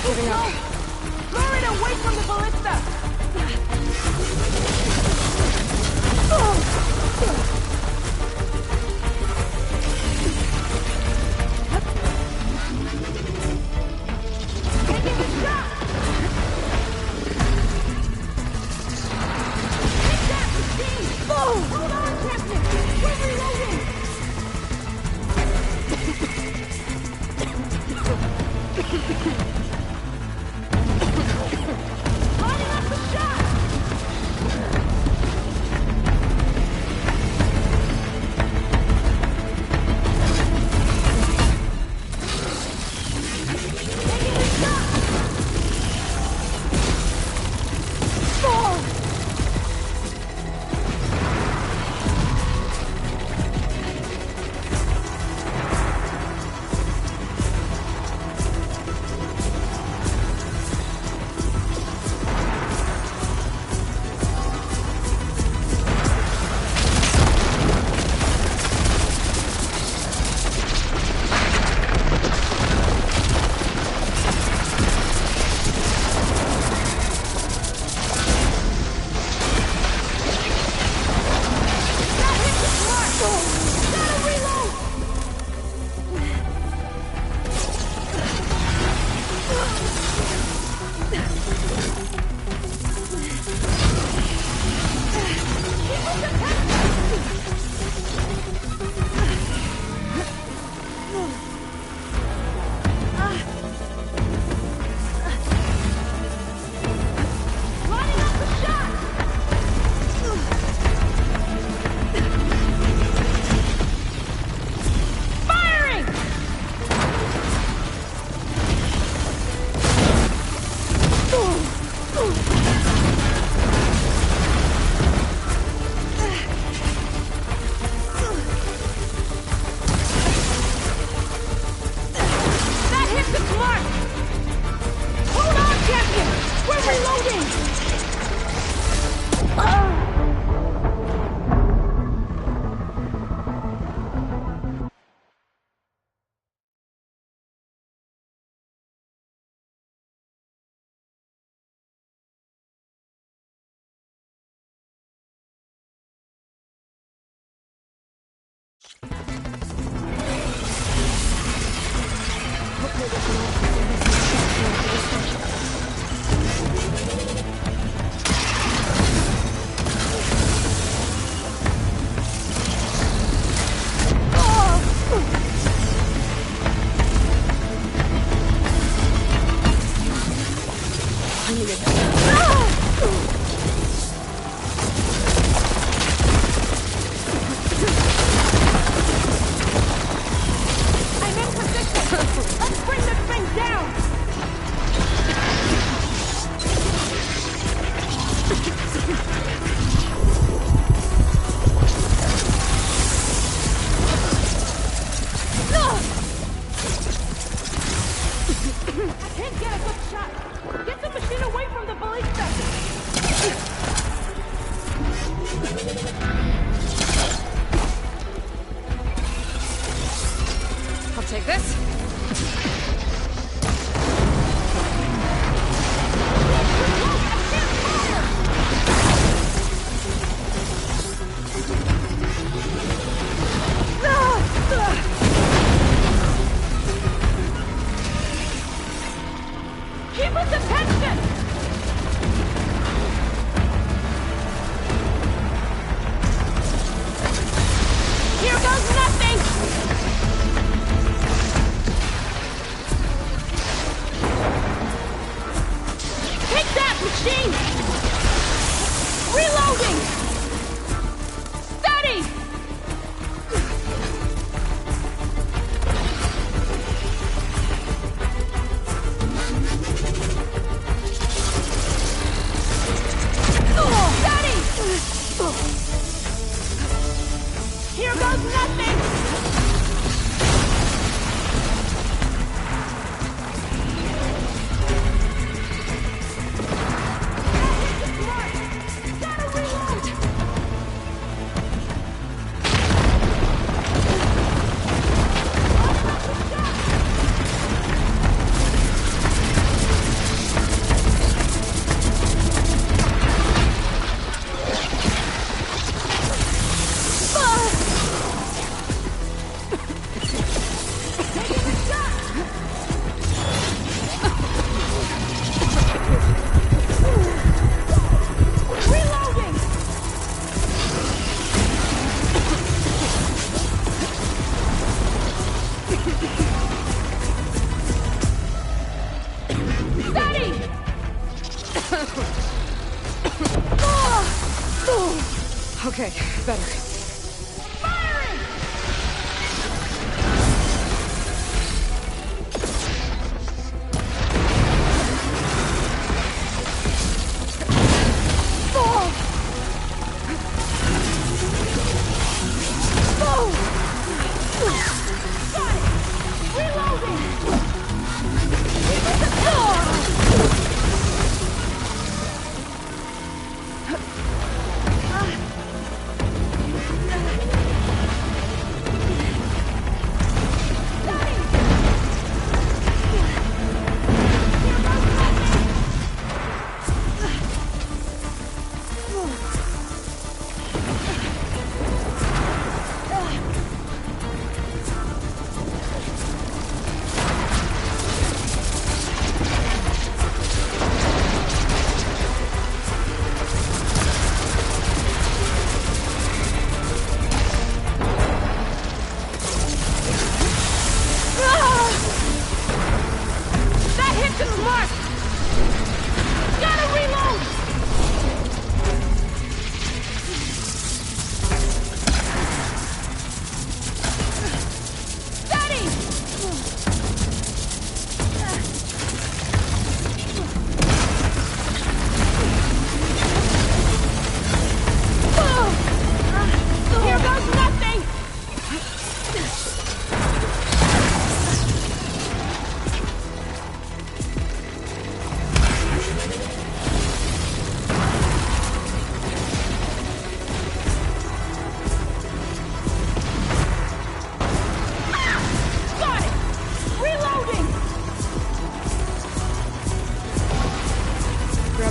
giving up. Lure it away from the ballista! Hold on, Captain! We're reloading! Lining up the shot! Take this. Keep us attention! Here goes nothing! Okay, better.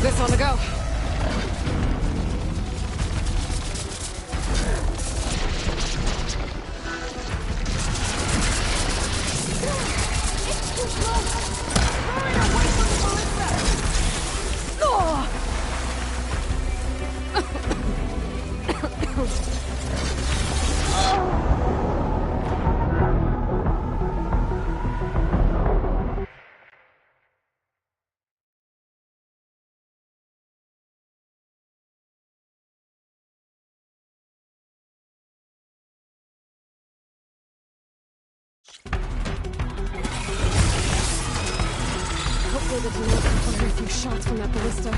This on the go. Hopefully the Dino can fire a few shots from that ballista.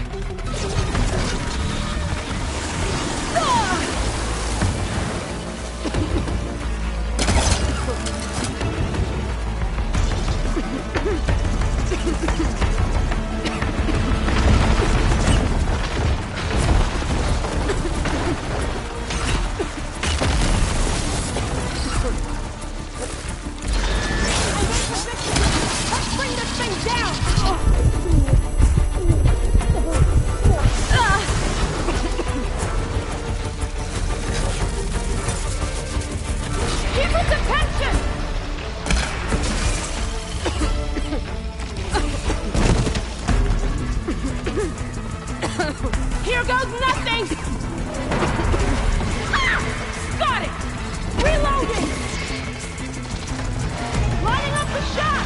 Here goes nothing! Ah! Got it! Reloading! Lining up the shot!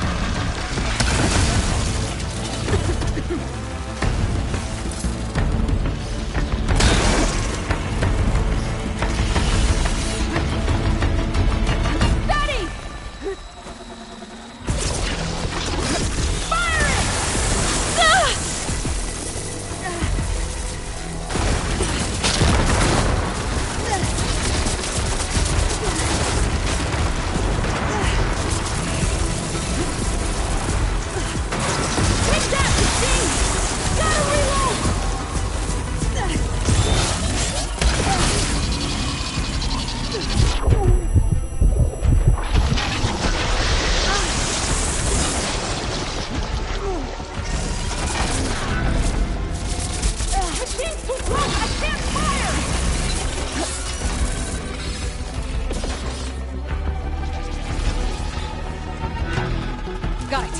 Steady! Fire it! Ah! Got it.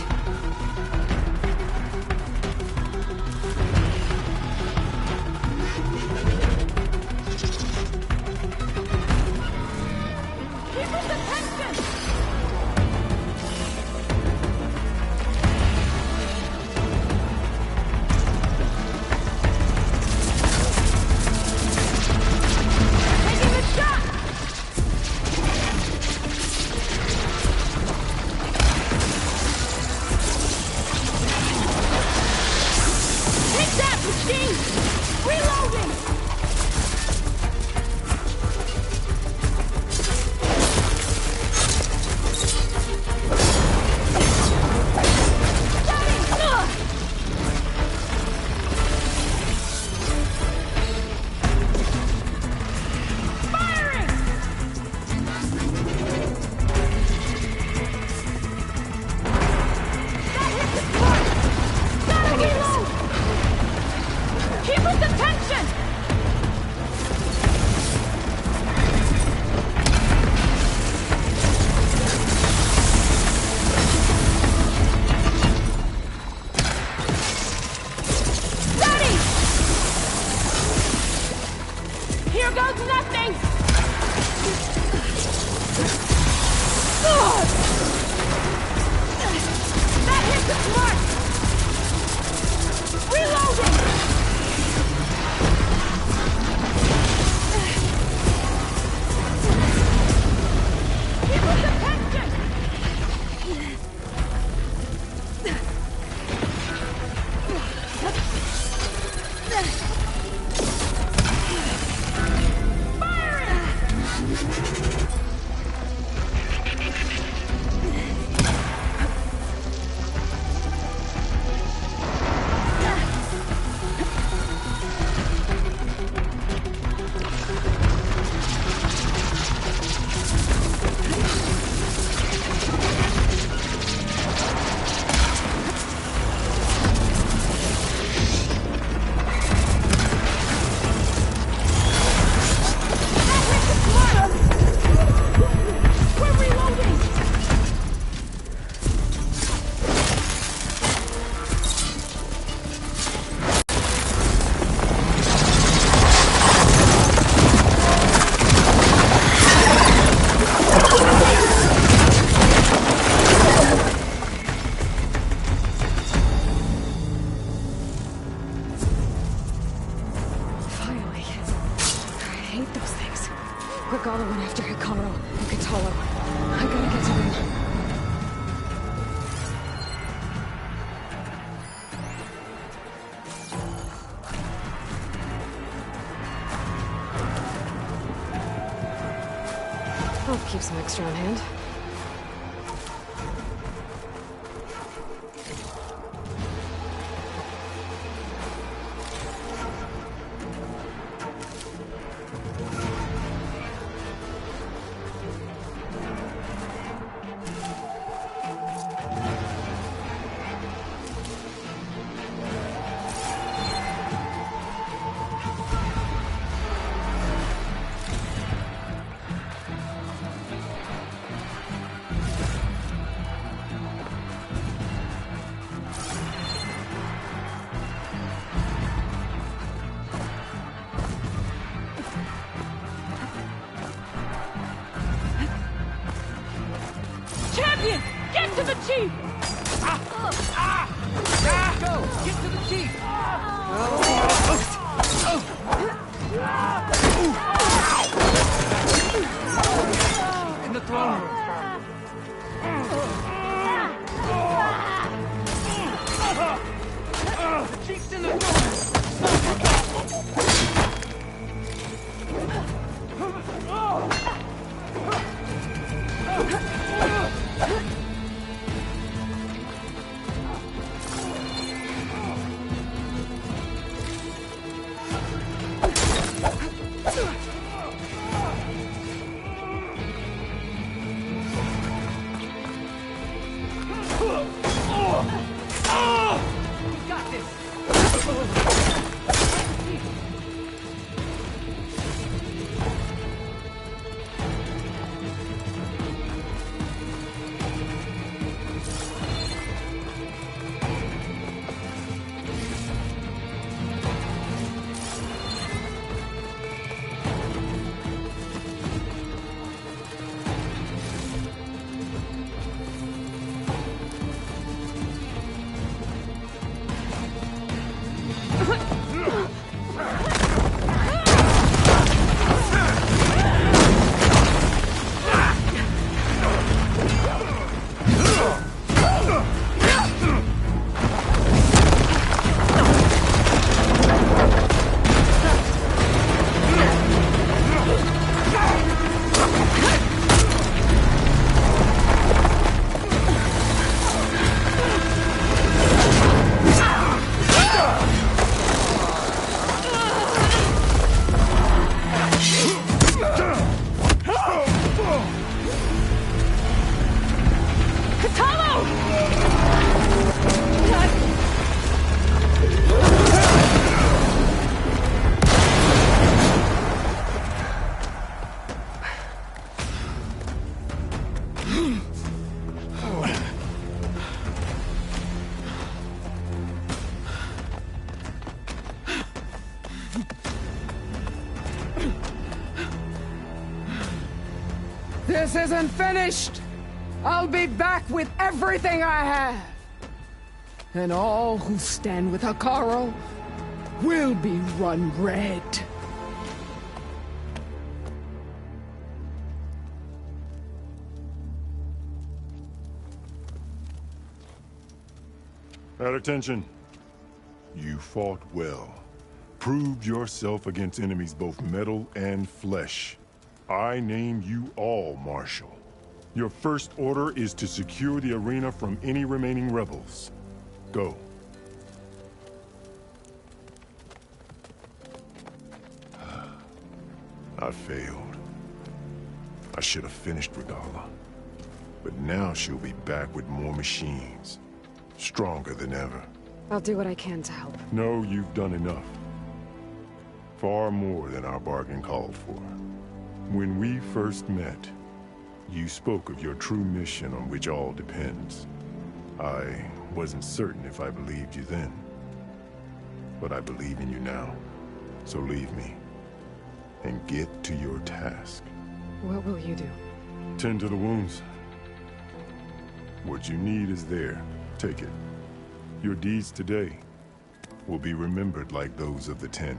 I'll keep some extra on hand. Champion! Get to the chief! Go! Get to the chief! In the throne room. The chief's in the This isn't finished! I'll be back with everything I have! And all who stand with Hekarro will be run red. At attention. You fought well. Proved yourself against enemies both metal and flesh. I name you all Marshal. Your first order is to secure the arena from any remaining rebels. Go. I failed. I should have finished Regala. But now she'll be back with more machines. Stronger than ever. I'll do what I can to help. No, you've done enough. Far more than our bargain called for. When we first met, you spoke of your true mission on which all depends. I wasn't certain if I believed you then. But I believe in you now. So leave me. And get to your task. What will you do? Tend to the wounds. What you need is there. Take it. Your deeds today will be remembered like those of the 10.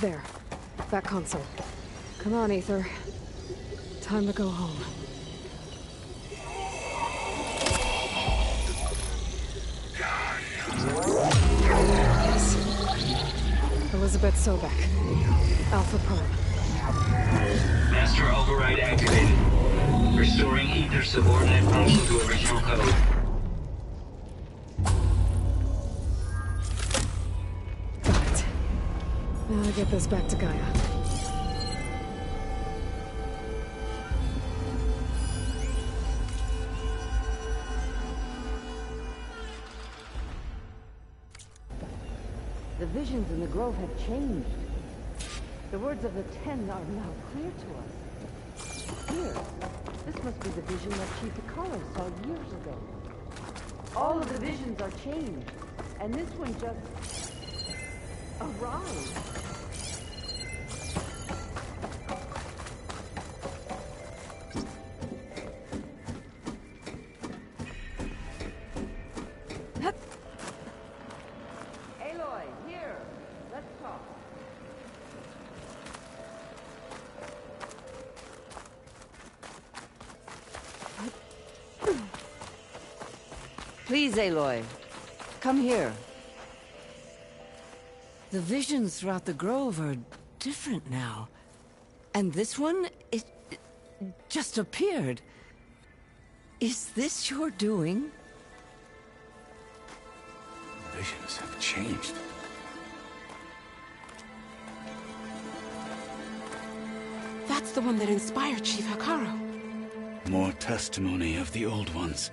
There. That console. Come on, Aether. Time to go home. Yes. Elizabeth Sobek. Alpha Prime. Master override activated. Restoring Ether subordinate function to original code. Got it. Now I get this back to Gaia. The visions in the grove have changed. The words of the Ten are now clear to us. Here, this must be the vision that Chief Akala saw years ago. All of the visions are changed, and this one just arrived. Aloy, here. Let's talk. Please, Aloy. Come here. The visions throughout the grove are different now. And this one, it just appeared. Is this your doing? Visions have changed. That's the one that inspired Chief Hakaro. More testimony of the old ones.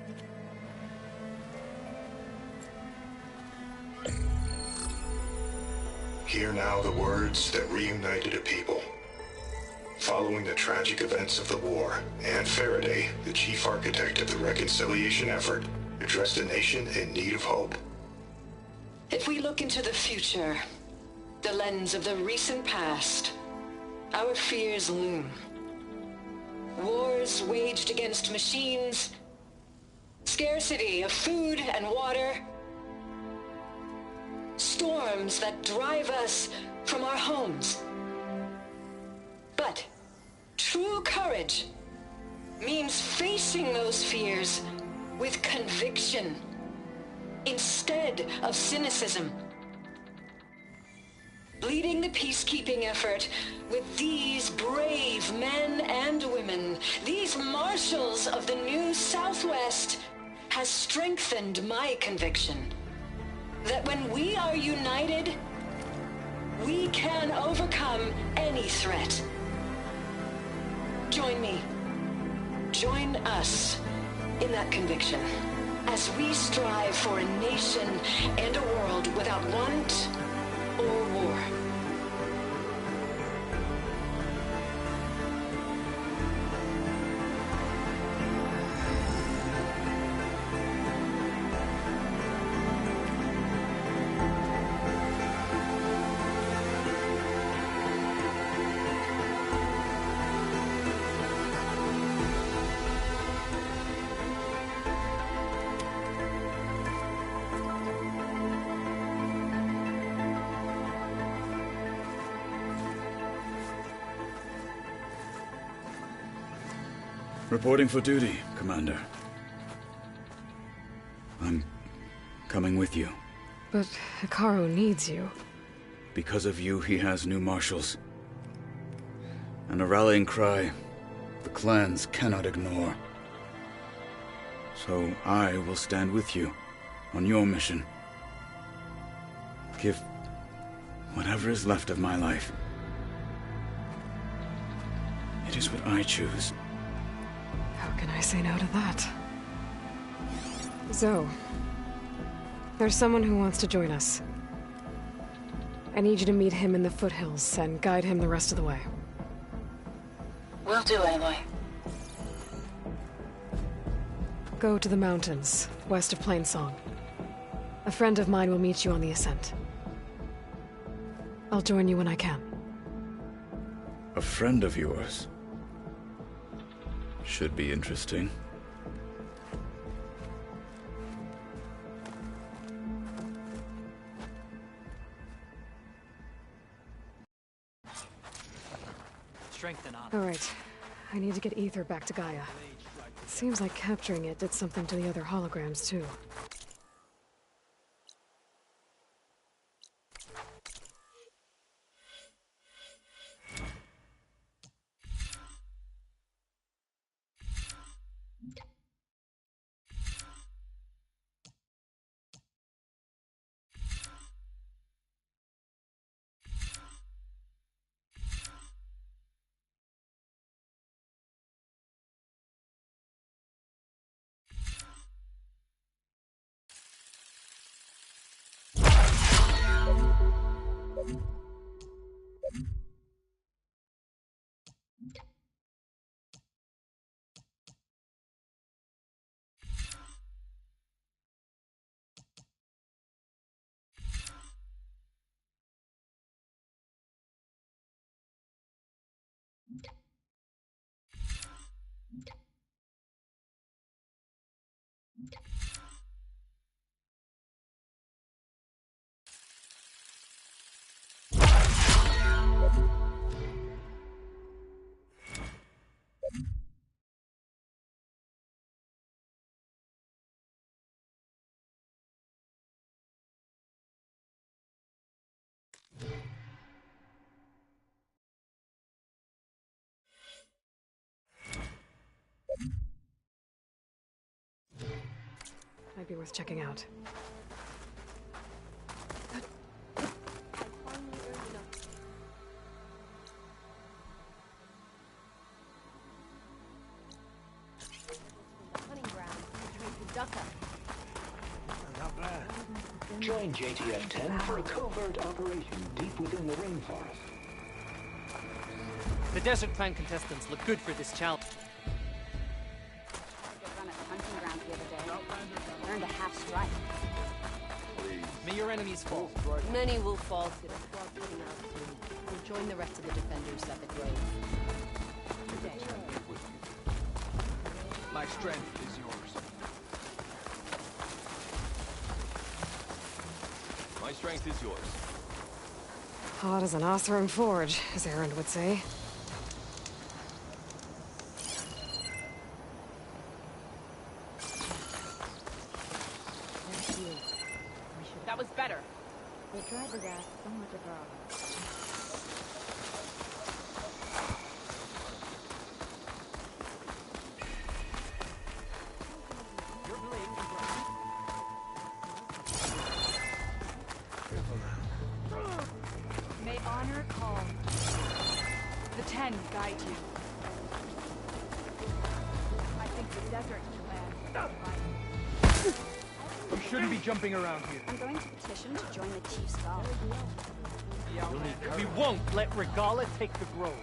Hear now the words that reunited a people. Following the tragic events of the war, Anne Faraday, the chief architect of the reconciliation effort, addressed a nation in need of hope. If we look into the future, the lens of the recent past, our fears loom. Wars waged against machines, scarcity of food and water, storms that drive us from our homes. But true courage means facing those fears with conviction instead of cynicism. Leading the peacekeeping effort with these brave men and women, these marshals of the new Southwest, has strengthened my conviction that when we are united, we can overcome any threat. Join me. Join us in that conviction as we strive for a nation and a world without want or war. Reporting for duty, Commander. I'm coming with you. But Hikaru needs you. Because of you, he has new marshals. And a rallying cry the clans cannot ignore. So I will stand with you on your mission. Give whatever is left of my life. It is what I choose. How can I say no to that? Zoe, there's someone who wants to join us. I need you to meet him in the foothills and guide him the rest of the way. Will do, Aloy. Go to the mountains, west of Plainsong. A friend of mine will meet you on the ascent. I'll join you when I can. A friend of yours? Should be interesting. I need to get Ether back to Gaia. Seems like capturing it did something to the other holograms, too. Might be worth checking out. Join JTF-10 for a covert operation deep within the rainforest. The Desert Clan contestants look good for this challenge. Run at hunting grounds the other day. Earned a half strike. May your enemies fall. Many will fall to the squad leading out soon. We'll join the rest of the defenders at the grove. My strength is yours. My strength is yours. Hot as an Oseram forge, as Aaron would say. That was better. The driver's asked so much of her. May honor call. The 10 guide you. I think the desert clan. You shouldn't be jumping around here. I'm going to petition to join the Chief's guard. We won't let Regala take the grove.